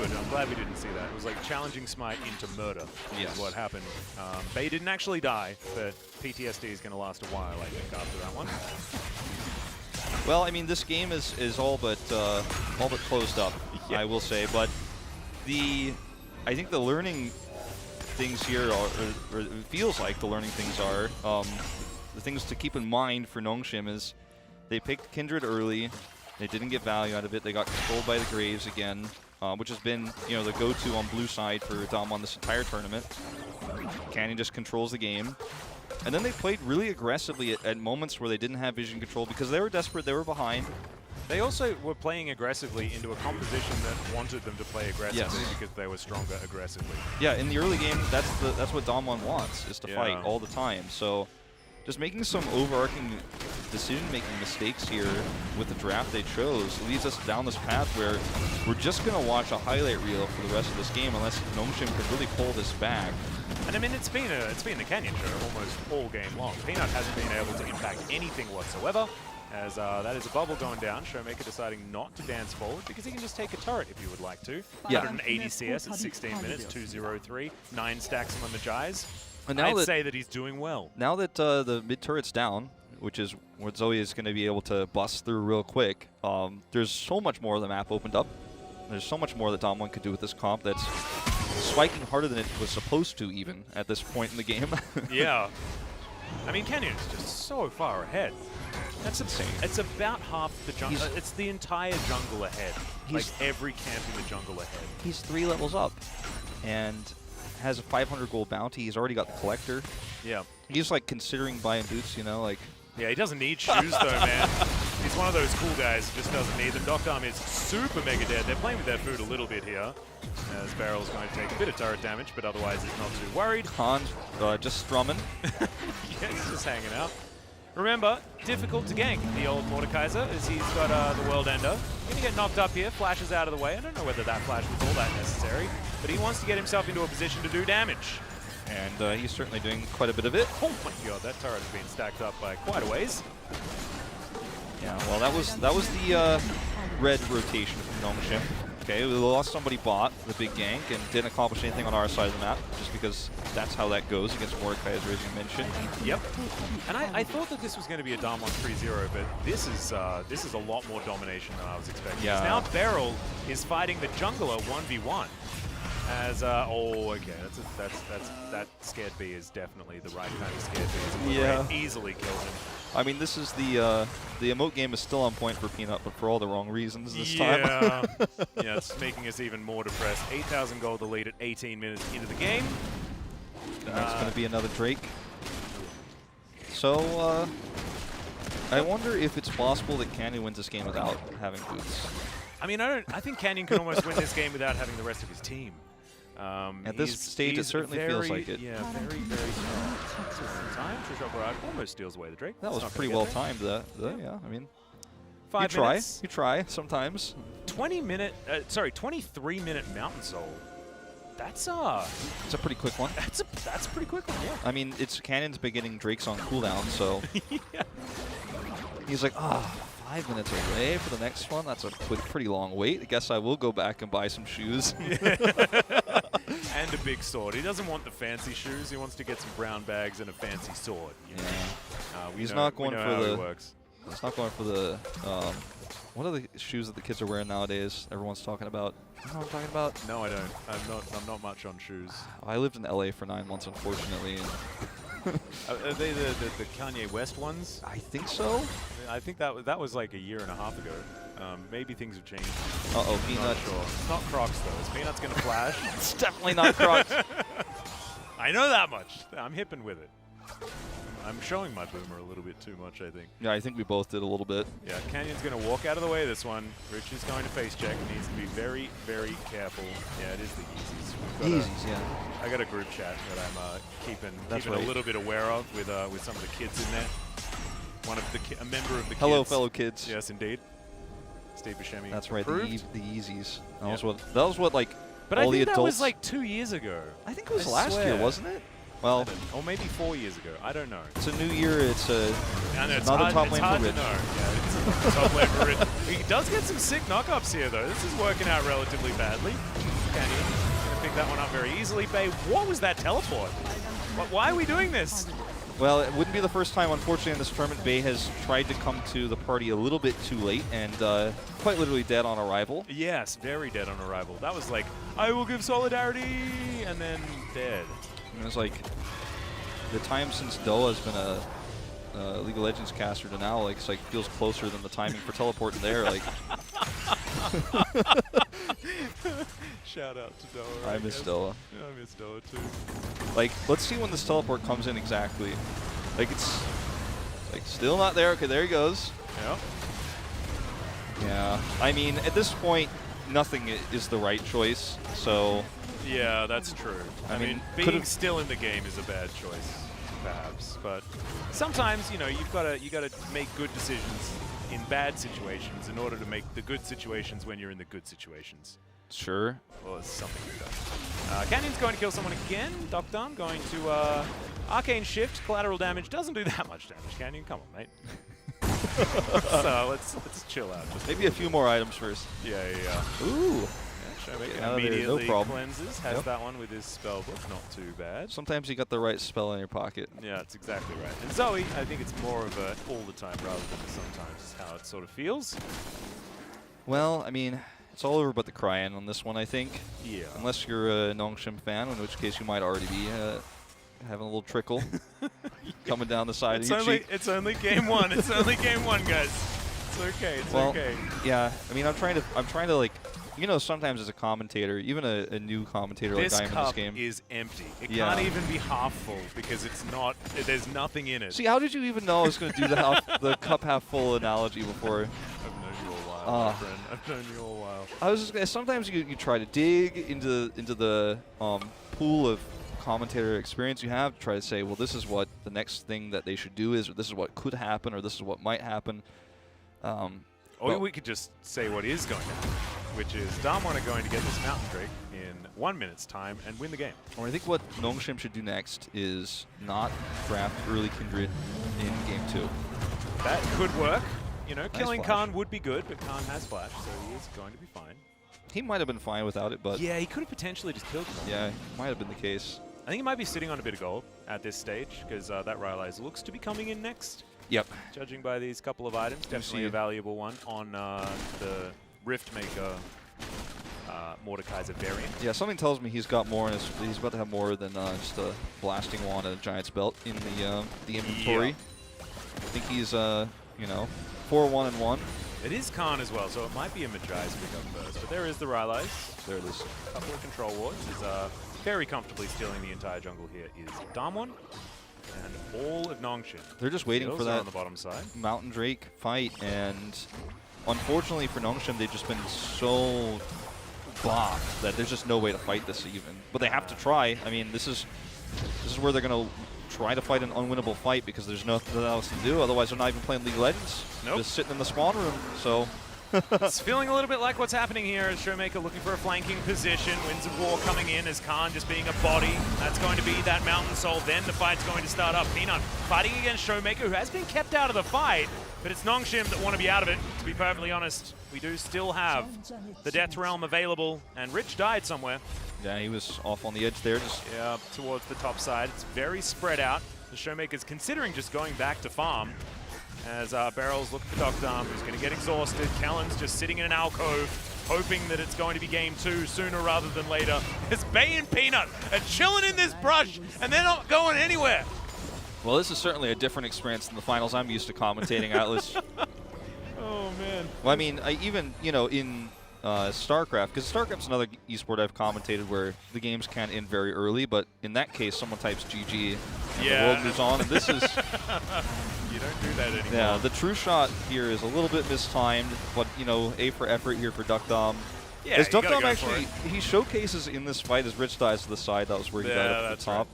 I'm glad we didn't see that. It was like challenging smite into murder is what happened. Bay didn't actually die, but PTSD is going to last a while, I think, after that one. Well, I mean, this game is all but closed up, I will say. But I think the learning things here are, or it feels like the learning things are, the things to keep in mind for NONGSHIM is they picked Kindred early. They didn't get value out of it. They got controlled by the Graves again, which has been, the go-to on blue side for DAMWON this entire tournament. Canyon just controls the game. And then they played really aggressively at moments where they didn't have vision control because they were desperate, they were behind. They also were playing aggressively into a composition that wanted them to play aggressively because they were stronger aggressively. Yeah, in the early game, that's what DAMWON wants, is to fight all the time. So just making some overarching decision-making mistakes here with the draft they chose leads us down this path where we're just going to watch a highlight reel for the rest of this game unless NONGSHIM can really pull this back. And I mean, it's been the Canyon show almost all game long. Peanut hasn't been able to impact anything whatsoever, as that is a bubble going down. Showmaker deciding not to dance forward because he can just take a turret if he would like to. 180 CS at 16 minutes, 203, 9 stacks on the Magi's. And now I'd say that he's doing well. Now that the mid turret's down, which is what Zoe is going to be able to bust through real quick, there's so much more of the map opened up. There's so much more that DAMWON could do with this comp that's spiking harder than it was supposed to even at this point in the game. Yeah. I mean, Canyon's just so far ahead. That's insane. It's about half the jungle. It's the entire jungle ahead. Like every camp in the jungle ahead. He's 3 levels up and has a 500 gold bounty. He's already got the collector. Yeah. He's like considering buying boots, like. Yeah, he doesn't need shoes though, man. He's one of those cool guys who just doesn't need them. Doc Arm is super mega dead. They're playing with their food a little bit here. As Barrel's going to take a bit of turret damage, but otherwise he's not too worried. Khan just strumming. Yeah, he's just hanging out. Remember, difficult to gank the old Mordekaiser as he's got the World Ender. Gonna get knocked up here, flashes out of the way. I don't know whether that flash was all that necessary, but he wants to get himself into a position to do damage. And he's certainly doing quite a bit of it. Oh my god, that turret has been stacked up by quite a ways. Yeah, well, that was the red rotation from NONGSHIM. Okay, we lost somebody bot, the big gank, and didn't accomplish anything on our side of the map, just because that's how that goes against Mordekaiser, as you mentioned. Yep. And I thought that this was going to be a DAMWON 3-0, but this is a lot more domination than I was expecting. Yeah. Now Beryl is fighting the jungler 1v1. As that scared bee is definitely the right kind of scared bee. Yeah. Easily killed him. I mean, this is the emote game is still on point for Peanut, but for all the wrong reasons this time. Yeah, it's making us even more depressed. 8,000 gold to lead at 18 minutes into the game. And that's going to be another Drake. So, I wonder if it's possible that Canyon wins this game without having boots. I mean, I think Canyon can almost win this game without having the rest of his team. At this stage, it certainly feels like it. Yeah, very, very strong. Time, Trishop Barrage almost steals away the Drake. That was pretty well timed, yeah, I mean. 5 minutes. You try sometimes. 23-minute Mountain Soul. That's it's a pretty quick one. That's a pretty quick one. Yeah. I mean, it's Cannon's been getting Drake's on cooldown, so yeah. He's like, 5 minutes away for the next one. That's a pretty long wait. I guess I will go back and buy some shoes. And a big sword. He doesn't want the fancy shoes. He wants to get some brown bags and a fancy sword. You know? He's not going for the. He's not going for the. What are the shoes that the kids are wearing nowadays? Everyone's talking about. You know what I'm talking about? No, I don't. I'm not much on shoes. I lived in LA for 9 months, unfortunately. Are they the Kanye West ones? I think so. I think that was like a year and a half ago. Maybe things have changed. Peanut. Sure. It's not Crocs though. Is Peanut's gonna flash? It's definitely not Crocs. I know that much. I'm hipping with it. I'm showing my boomer a little bit too much, I think. Yeah, I think we both did a little bit. Yeah, Canyon's going to walk out of the way of this one. Rich is going to face check. Needs to be very, very careful. Yeah, it is the Yeezys. Yeah. I got a group chat that I'm keeping right. a little bit aware of with some of the kids in there. A member of the Hello, kids. fellow kids. Yes, indeed. Steve Buscemi. That's right. Approved. The Yeezys. That was what like. But all I think the adults. that was like 2 years ago. I think it was last year, wasn't it? Well, or maybe 4 years ago. I don't know. It's a new year. It's another top lane for Rich. Yeah, it's top lane for Rich. He does get some sick knockups here, though. This is working out relatively badly. Canyon gonna pick that one up very easily. Bay, what was that teleport? Why are we doing this? Well, it wouldn't be the first time, unfortunately, in this tournament. Bay has tried to come to the party a little bit too late and quite literally dead on arrival. Yes, very dead on arrival. That was like, I will give solidarity, and then dead. And it was like the time since Doa's been a League of Legends caster to now, like, it's like feels closer than the timing for teleporting there. Like, shout out to Doa. I miss Doa. Yeah, I miss Doa too. Like, let's see when this teleport comes in exactly. Like, it's like still not there. Okay, there he goes. Yep. Yeah. I mean, at this point, nothing is the right choice. So. Yeah, that's true. I mean, being still in the game is a bad choice, perhaps. But sometimes, you know, you gotta make good decisions in bad situations in order to make the good situations when you're in the good situations. Sure. Well, it's something like that. Canyon's going to kill someone again. Docdown going to Arcane Shift. Collateral damage doesn't do that much damage. Canyon, come on, mate. So let's chill out. Maybe a few more items first. Yeah. Ooh. Immediately no problem. cleanses. Has that one with his spell book. Not too bad. Sometimes you got the right spell in your pocket. Yeah, that's exactly right. And Zoe, I think it's more of a all the time rather than sometimes is how it sort of feels. Well, I mean, it's all over but the Cryan on this one, I think. Yeah. Unless you're a NONGSHIM fan, in which case you might already be having a little trickle coming down the side of your cheek. It's only game one. It's only game one, guys. It's okay. It's okay. Yeah. I mean, I'm trying to like. You know, sometimes as a commentator, even a new commentator like I am in this game. This cup is empty. It can't even be half full because it's not. There's nothing in it. See, how did you even know I was going to do the cup half full analogy before? I've known you a while, my friend. I've known you a while. I was just gonna, sometimes you try to dig into the pool of commentator experience you have to try to say, well, this is what the next thing that they should do is, or this is what could happen, or this is what might happen. Or we could just say what is going to happen, which is DAMWON are going to get this Mountain Drake in 1 minute's time and win the game. Or I think what NONGSHIM should do next is not draft early Kindred in game 2. That could work. You know, nice killing flash. Khan would be good, but Khan has flash, so he is going to be fine. He might have been fine without it, but... Yeah, he could have potentially just killed him. Yeah, might have been the case. I think he might be sitting on a bit of gold at this stage, because that Rylai's looks to be coming in next. Yep. Judging by these couple of items, definitely a valuable one on the Rift Maker Mordekaiser variant. Yeah, something tells me he's got more in his, he's about to have more than just a blasting wand and a giant's belt in the inventory. Yeah. I think he's you know, 4-1-1. It is Khan as well, so it might be a Majai's pick up first. But there is the Rylai's. There it is. A couple of control wards. Is very comfortably stealing the entire jungle here is DAMWON and all of NONGSHIM. They're just waiting for that on the bottom side. Mountain Drake fight, and unfortunately for NONGSHIM, they've just been so blocked that there's just no way to fight this even. But they have to try. I mean, this is where they're going to try to fight an unwinnable fight because there's nothing else to do. Otherwise, they're not even playing League of Legends. Nope. Just sitting in the spawn room. So. It's feeling a little bit like what's happening here as Showmaker looking for a flanking position. Winds of War coming in as Khan just being a body. That's going to be that Mountain Soul. Then the fight's going to start up. Peanut fighting against Showmaker, who has been kept out of the fight, but it's NONGSHIM that want to be out of it. To be perfectly honest, we do still have the Death Realm available, and Rich died somewhere. Yeah, he was off on the edge there. Yeah, towards the top side. It's very spread out. The Showmaker's considering just going back to farm. As Barrels look for Dr. who's going to get exhausted. Kellen's just sitting in an alcove, hoping that it's going to be game 2 sooner rather than later. As Bay and Peanut are chilling in this brush, and they're not going anywhere. Well, this is certainly a different experience than the finals I'm used to commentating, Atlas. Oh, man. Well, I mean, even, you know, in StarCraft, because StarCraft's another esport I've commentated where the games can end very early, but in that case, someone types GG and the world moves on, and this is... You don't do that anymore. Yeah, the true shot here is a little bit mistimed, but, you know, A for effort here for Dukdom. Yeah, as Dukdom actually, he showcases in this fight as Rich dies to the side. That was where he died up at the top.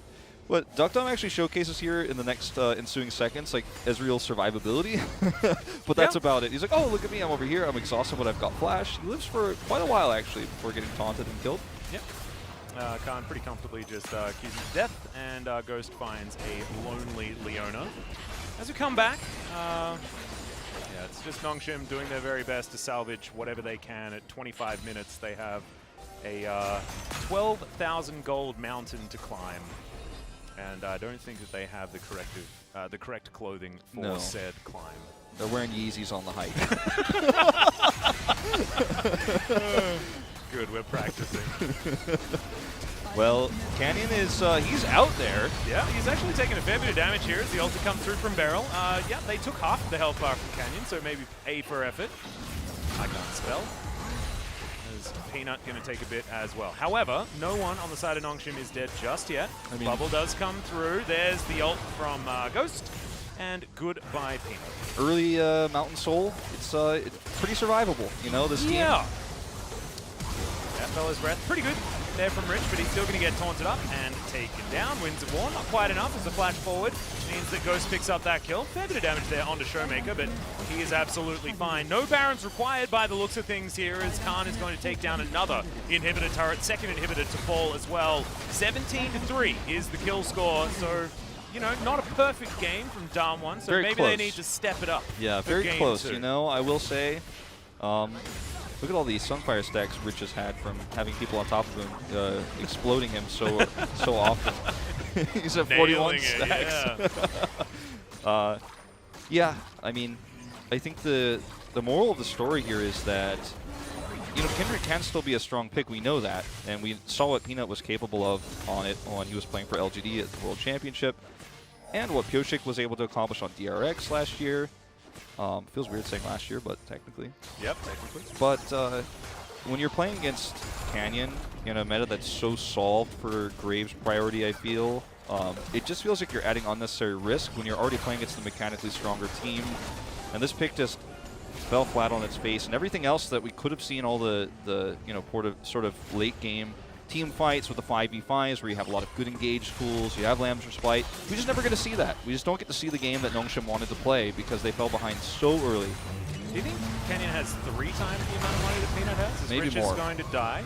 Right. But Dukdom actually showcases here in the next ensuing seconds, like, Ezreal's survivability. But that's about it. He's like, oh, look at me, I'm over here, I'm exhausted, but I've got Flash. He lives for quite a while, actually, before getting taunted and killed. Yep. Khan pretty comfortably just accuses death, and Ghost finds a lonely Leona. As we come back, yeah, it's just NONGSHIM doing their very best to salvage whatever they can. At 25 minutes, they have a 12,000 gold mountain to climb, and I don't think that they have the correct clothing for said climb. They're wearing Yeezys on the hike. Good, we're practicing. Well, Canyon is, he's out there. Yeah, he's actually taking a fair bit of damage here as the ulti comes through from Barrel. Yeah, they took half of the health bar from Canyon, so maybe A for effort. I can't spell. Is Peanut going to take a bit as well. However, no one on the side of NONGSHIM is dead just yet. I mean, Bubble does come through. There's the ult from Ghost. And goodbye, Peanut. Early Mountain Soul, it's pretty survivable, you know, this team. Yeah. That fella's breath, pretty good there from Rich, but he's still going to get taunted up and taken down. Winds of War, not quite enough as the flash forward means that Ghost picks up that kill. Fair bit of damage there onto Showmaker, but he is absolutely fine. No Barons required by the looks of things here as Khan is going to take down another inhibitor turret, second inhibitor to fall as well. 17-3 is the kill score, so... You know, not a perfect game from DAMWON, so maybe they need to step it up. Yeah, very close, you know, I will say. Look at all these Sunfire stacks Rich has had from having people on top of him, exploding him so often. He's at 41 stacks. Yeah. Yeah, I mean, I think the moral of the story here is that, you know, Kindred can still be a strong pick. We know that, and we saw what Peanut was capable of on it when he was playing for LGD at the World Championship, and what Piotrek was able to accomplish on DRX last year. Feels weird saying last year, but technically. Yep, technically. But when you're playing against Canyon in a meta that's so solved for Graves' priority, I feel, it just feels like you're adding unnecessary risk when you're already playing against the mechanically stronger team. And this pick just fell flat on its face, and everything else that we could have seen, all the you know, sort of late game team fights with the 5v5s where you have a lot of good engaged tools, you have Lamb's Respite. We just never get to see that. We just don't get to see the game that NONGSHIM wanted to play because they fell behind so early. Do you think Canyon has 3 times the amount of money that Peanut has? Is Maybe Rich more. Is going to die.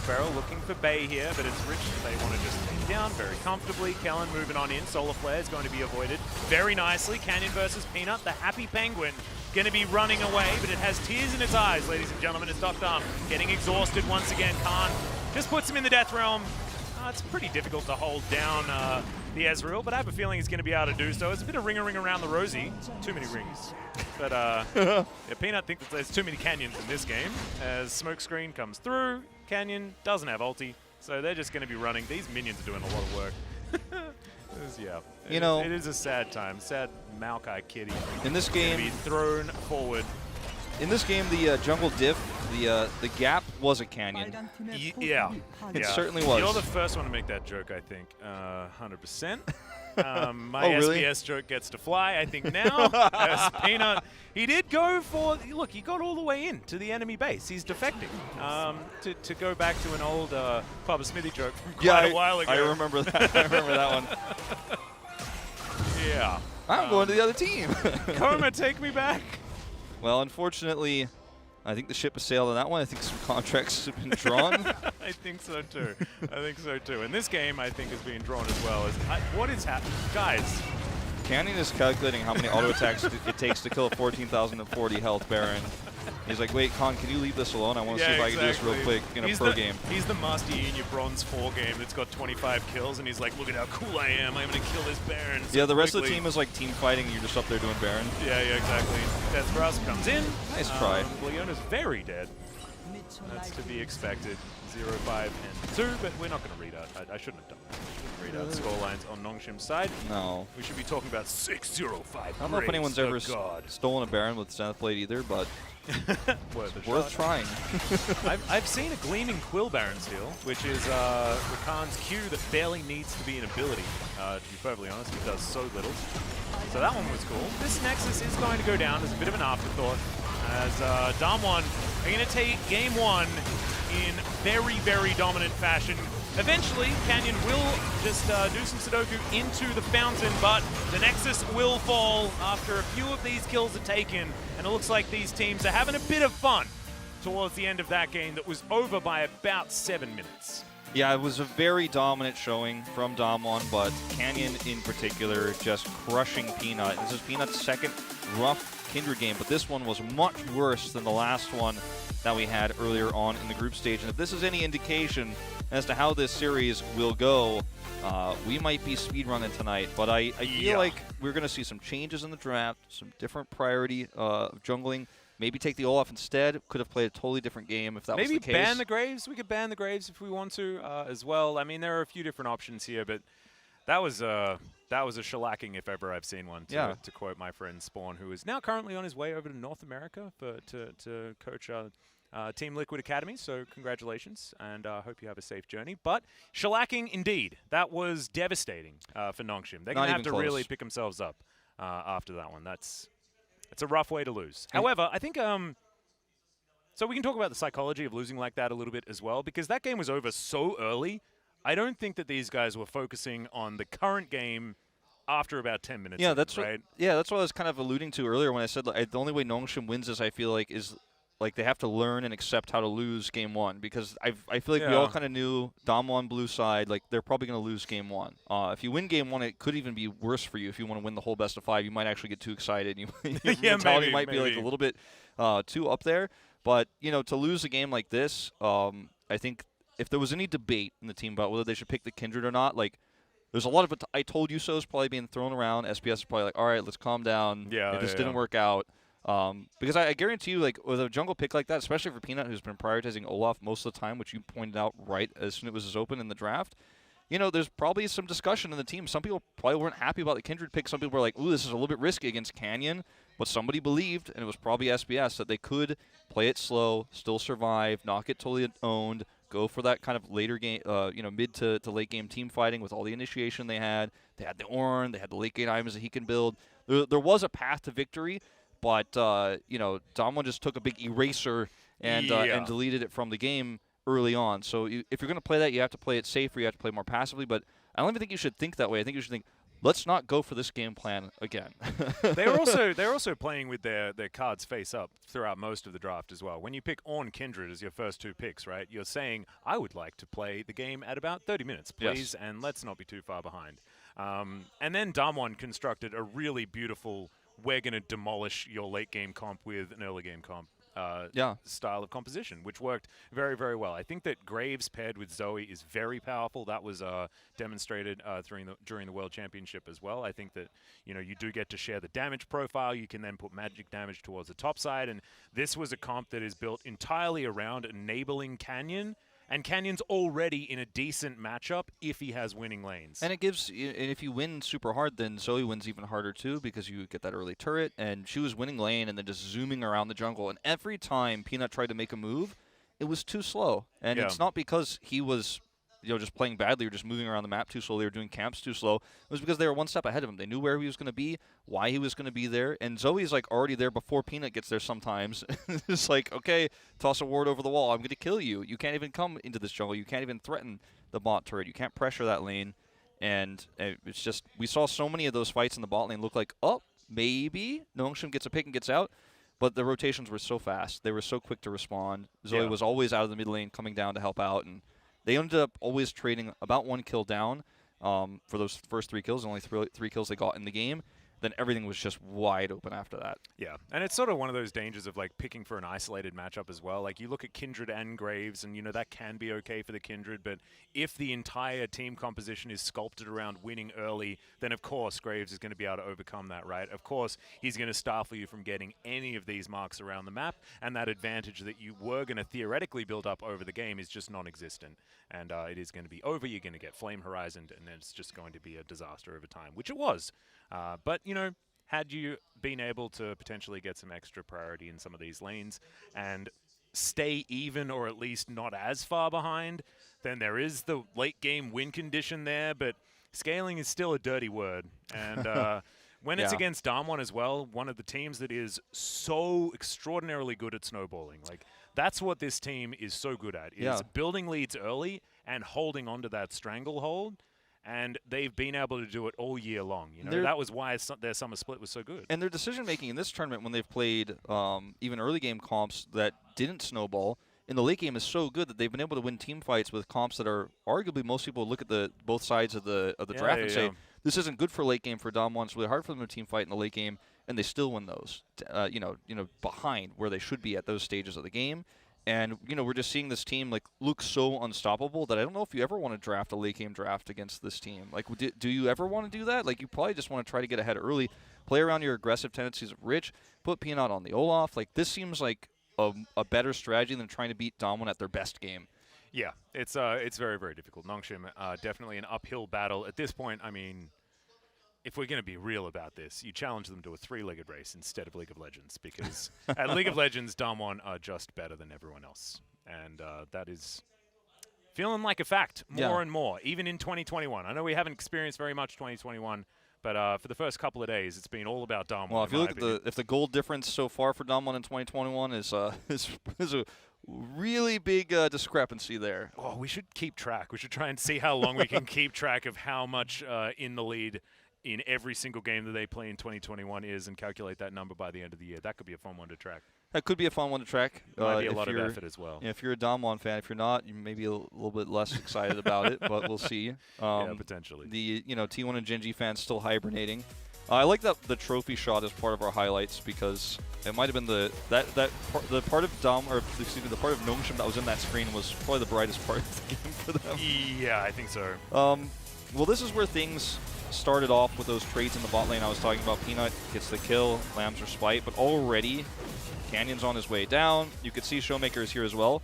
Barrel looking for Bay here, but it's Rich they want to just take down very comfortably. Kellen moving on in. Solar Flare is going to be avoided very nicely. Canyon versus Peanut, the happy penguin. Going to be running away, but it has tears in its eyes, ladies and gentlemen. It's Dr. getting exhausted once again. Khan just puts him in the Death Realm. It's pretty difficult to hold down the Ezreal, but I have a feeling he's going to be able to do so. It's a bit of ring around the rosy. Too many rings. But yeah, Peanut thinks that there's too many Canyons in this game. As Smokescreen comes through, Canyon doesn't have ulti, so they're just going to be running. These minions are doing a lot of work. Yeah, you know, it is a sad time. Sad Maokai kitty. In this game, be thrown forward. In this game, the jungle diff, the gap was a Canyon. Yeah, it certainly was. You're the first one to make that joke, I think. 100%. My really? SBS joke gets to fly, I think, now. As Peanut, he did go for, look, he got all the way in to the enemy base. He's defecting. To go back to an old Papa Smithy joke from quite a while ago. I remember that. I remember that one. yeah. I'm going to the other team. Coma, take me back. Well, unfortunately, I think the ship has sailed on that one. I think some contracts have been drawn. I think so too. I think so too. And this game, I think, is being drawn as well. What is happening? Guys. Canyon is calculating how many auto attacks it takes to kill a 14,040 health Baron. He's like, wait, Con, can you leave this alone? I want to see if I can do this real quick in a pro game. He's the Master Yi in your Bronze 4 game that's got 25 kills, and he's like, look at how cool I am. I'm going to kill this Baron so Yeah, the rest quickly. of the team is like team fighting, and you're just up there doing Baron. Yeah, exactly. Death Grasp comes in. Nice try. Leona's very dead. That's to be expected. 0, 5, and 2, but we're not going to read out. I shouldn't have done that. Read out scorelines on NONGSHIM's side. No. We should be talking about 6, 0, 5. I don't know if anyone's ever stolen a Baron with Zenith Blade either, but worth trying. I've seen a Gleaming Quill Baron steal, which is Rakan's Q that barely needs to be an ability. To be perfectly honest, it does so little. So that one was cool. This Nexus is going to go down as a bit of an afterthought, as DAMWON are going to take game 1 in very, very dominant fashion. Eventually, Canyon will just do some Sudoku into the fountain, but the Nexus will fall after a few of these kills are taken, and it looks like these teams are having a bit of fun towards the end of that game that was over by about 7 minutes. Yeah, it was a very dominant showing from DAMWON, but Canyon in particular just crushing Peanut. This is Peanut's second rough Kindred game, but this one was much worse than the last one that we had earlier on in the group stage. And if this is any indication as to how this series will go, we might be speedrunning tonight. But I feel like we're going to see some changes in the draft, some different priority of jungling. Maybe take the Olaf instead. Could have played a totally different game if that was the case. Maybe ban the Graves. We could ban the Graves if we want to as well. I mean, there are a few different options here, but that was a shellacking if ever I've seen one, to quote my friend Spawn, who is now currently on his way over to North America to coach Team Liquid Academy. So congratulations, and I hope you have a safe journey. But shellacking indeed. That was devastating for NONGSHIM. They're going to have to really pick themselves up after that one. It's a rough way to lose. However, I think so we can talk about the psychology of losing like that a little bit as well, because that game was over so early. I don't think that these guys were focusing on the current game after about 10 minutes. Yeah, that's right. That's what I was kind of alluding to earlier when I said the only way NONGSHIM wins this, I feel like, is like they have to learn and accept how to lose game 1, because I feel like we all kind of knew DAMWON blue side, like they're probably going to lose game 1. If you win game 1, it could even be worse for you. If you want to win the whole best of 5, you might actually get too excited. Your mentality might be like a little bit too up there. But to lose a game like this, I think if there was any debate in the team about whether they should pick the Kindred or not, like there's a lot of I told you so is probably being thrown around. SPS is probably like, all right, let's calm down. It just didn't work out. Because I guarantee you, like, with a jungle pick like that, especially for Peanut, who's been prioritizing Olaf most of the time, which you pointed out right as soon as it was open in the draft, there's probably some discussion in the team. Some people probably weren't happy about the Kindred pick. Some people were like, ooh, this is a little bit risky against Canyon. But somebody believed, and it was probably SBS, that they could play it slow, still survive, not get totally owned, go for that kind of later game, mid to late game team fighting with all the initiation they had. They had the Ornn, they had the late game items that he can build. There was a path to victory. But, DAMWON just took a big eraser and deleted it from the game early on. So if you're going to play that, you have to play it safer. You have to play more passively. But I don't even think you should think that way. I think you should think, let's not go for this game plan again. They're also playing with their cards face up throughout most of the draft as well. When you pick Ornn Kindred as your first 2 picks, right, you're saying, I would like to play the game at about 30 minutes, please, and let's not be too far behind. And then DAMWON constructed a really beautiful, we're going to demolish your late game comp with an early game comp style of composition, which worked very, very well. I think that Graves paired with Zoe is very powerful. That was demonstrated during the World Championship as well. I think that you do get to share the damage profile. You can then put magic damage towards the top side, and this was a comp that is built entirely around enabling Canyon. And Canyon's already in a decent matchup if he has winning lanes. And if you win super hard, then Zoe wins even harder too, because you get that early turret, and she was winning lane and then just zooming around the jungle. And every time Peanut tried to make a move, it was too slow. And it's not because he was just playing badly or just moving around the map too slowly or doing camps too slow. It was because they were one step ahead of him. They knew where he was going to be, why he was going to be there, and Zoe's like already there before Peanut gets there sometimes. It's like, okay, toss a ward over the wall. I'm going to kill you. You can't even come into this jungle. You can't even threaten the bot turret. You can't pressure that lane. And it's just, we saw so many of those fights in the bot lane look like, oh, maybe NONGSHIM gets a pick and gets out. But the rotations were so fast. They were so quick to respond. Zoe was always out of the mid lane, coming down to help out. And they ended up always trading about 1 kill down for those first 3 kills, only 3 kills they got in the game. Then everything was just wide open after that. Yeah, and it's sort of one of those dangers of like picking for an isolated matchup as well. Like you look at Kindred and Graves, and you know that can be okay for the Kindred, but if the entire team composition is sculpted around winning early, then of course Graves is going to be able to overcome that, right? Of course he's going to stifle you from getting any of these marks around the map, and that advantage that you were going to theoretically build up over the game is just non-existent, and it is going to be over. You're going to get Flame Horizoned, and then it's just going to be a disaster over time, which it was. But, you know, had you been able to potentially get some extra priority in some of these lanes and stay even or at least not as far behind, then there is the late game win condition there, but scaling is still a dirty word. And when it's against DAMWON as well, one of the teams that is so extraordinarily good at snowballing, like that's what this team is so good at, is building leads early and holding on to that stranglehold. And they've been able to do it all year long. You know, that was why their summer split was so good. And their decision-making in this tournament when they've played even early game comps that didn't snowball, in the late game is so good that they've been able to win team fights with comps that are arguably, most people look at both sides of the draft and say, this isn't good for late game for DAMWON. It's really hard for them to team fight in the late game, and they still win those, you know, behind where they should be at those stages of the game. And, you know, we're just seeing this team, like, look so unstoppable that I don't know if you ever want to draft a late-game draft against this team. Like, do you ever want to do that? Like, you probably just want to try to get ahead early, play around your aggressive tendencies of Rich, put Peanut on the Olaf. Like, this seems like a better strategy than trying to beat DAMWON at their best game. Yeah, it's very, very difficult. NONGSHIM, definitely an uphill battle. At this point, I mean, if we're going to be real about this, you challenge them to a 3-legged race instead of League of Legends, because at League of Legends, DAMWON are just better than everyone else. And that is feeling like a fact more and more, even in 2021. I know we haven't experienced very much 2021, but for the first couple of days, it's been all about DAMWON. Well, if you look at the goal difference so far for DAMWON in 2021 is a really big discrepancy there. Oh, we should keep track. We should try and see how long we can keep track of how much in the lead in every single game that they play in 2021 is, and calculate that number by the end of the year. That could be a fun one to track. That could be a fun one to track. Might be a lot of effort as well. Yeah, if you're a DAMWON fan, if you're not, you may be a little bit less excited about it, but we'll see. Yeah, potentially. The T1 and Gen G fans still hibernating. I like that the trophy shot is part of our highlights, because it might have been the part of the part of NONGSHIM that was in that screen was probably the brightest part of the game for them. Yeah, I think so. Well, this is where things started off with those trades in the bot lane I was talking about. Peanut gets the kill, Lambs Respite, but already Canyon's on his way down. You could see Showmaker is here as well.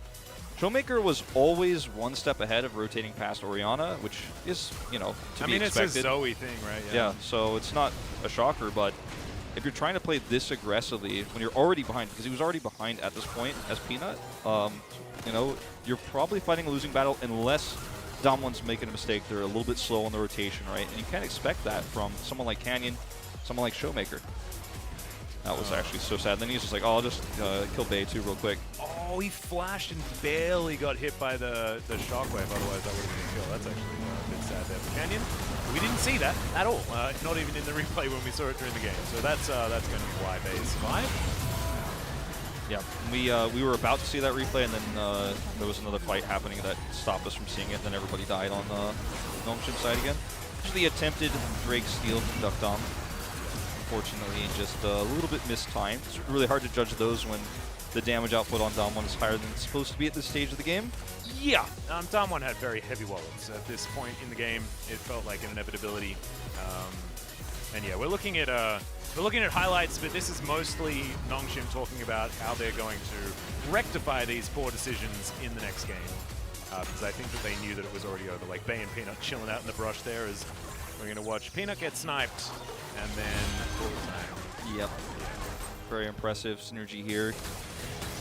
Showmaker was always one step ahead of rotating past Orianna, which is, you know, to be expected. It's a Zoe thing, right? Yeah, so it's not a shocker, but if you're trying to play this aggressively when you're already behind, because he was already behind at this point as Peanut, you know, you're probably fighting a losing battle unless DAMWON's making a mistake. They're a little bit slow on the rotation, right? And you can't expect that from someone like Canyon, someone like Showmaker. That was actually so sad. Then he's just like, oh, I'll just kill Bay too real quick. Oh, he flashed and barely got hit by the shockwave. Otherwise, that would have been a kill. That's actually a bit sad there for Canyon. We didn't see that at all. Not even in the replay when we saw it during the game. So that's going to be why Bay survived. Yeah, we were about to see that replay, and then there was another fight happening that stopped us from seeing it. Then everybody died on the NONGSHIM side again. Just the attempted Drake steal from Duck Dom. Unfortunately, just a little bit mistimed. It's really hard to judge those when the damage output on DAMWON is higher than it's supposed to be at this stage of the game. Yeah, DAMWON had very heavy wallets at this point in the game. It felt like an inevitability. And yeah, we're looking at highlights, but this is mostly NONGSHIM talking about how they're going to rectify these poor decisions in the next game. Because I think that they knew that it was already over. Like Bay and Peanut chilling out in the brush there as we're going to watch Peanut get sniped and then full time. Yep. Very impressive synergy here.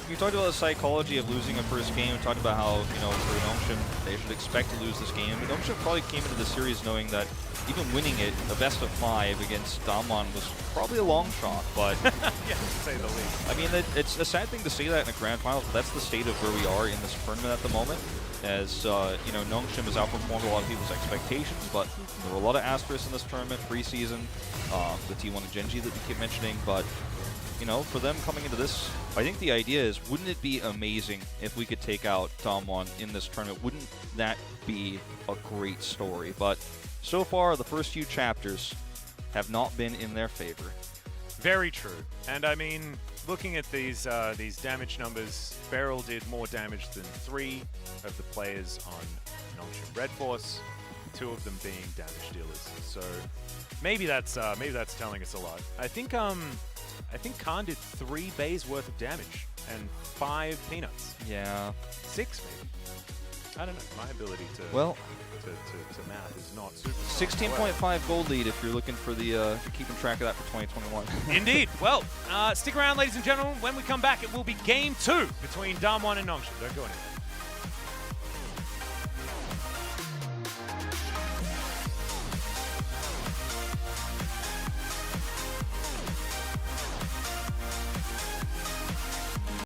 you talked about the psychology of losing a first game. We talked about how, for NONGSHIM, they should expect to lose this game. But NONGSHIM probably came into the series knowing that even winning it, a best of 5 against DAMWON was probably a long shot. But yeah, to say the least. I mean, it's a sad thing to say that in the grand finals, but that's the state of where we are in this tournament at the moment. As NONGSHIM has outperformed a lot of people's expectations, but there were a lot of asterisks in this tournament preseason. The T1 and Genji that we keep mentioning, but for them coming into this, I think the idea is, wouldn't it be amazing if we could take out DAMWON in this tournament? Wouldn't that be a great story? But so far, the first few chapters have not been in their favor. Very true. And I mean, looking at these damage numbers, Beryl did more damage than 3 of the players on NONGSHIM Red Force, 2 of them being damage dealers. So maybe that's telling us a lot. I think Khan did 3 bays worth of damage and 5 peanuts. Yeah. 6 maybe. I don't know. My ability to math is not super. 16.5 gold lead if you're looking for the keeping track of that for 2021. Indeed. Well, stick around, ladies and gentlemen. When we come back, it will be Game 2 between DAMWON and NONGSHIM. Don't go anywhere.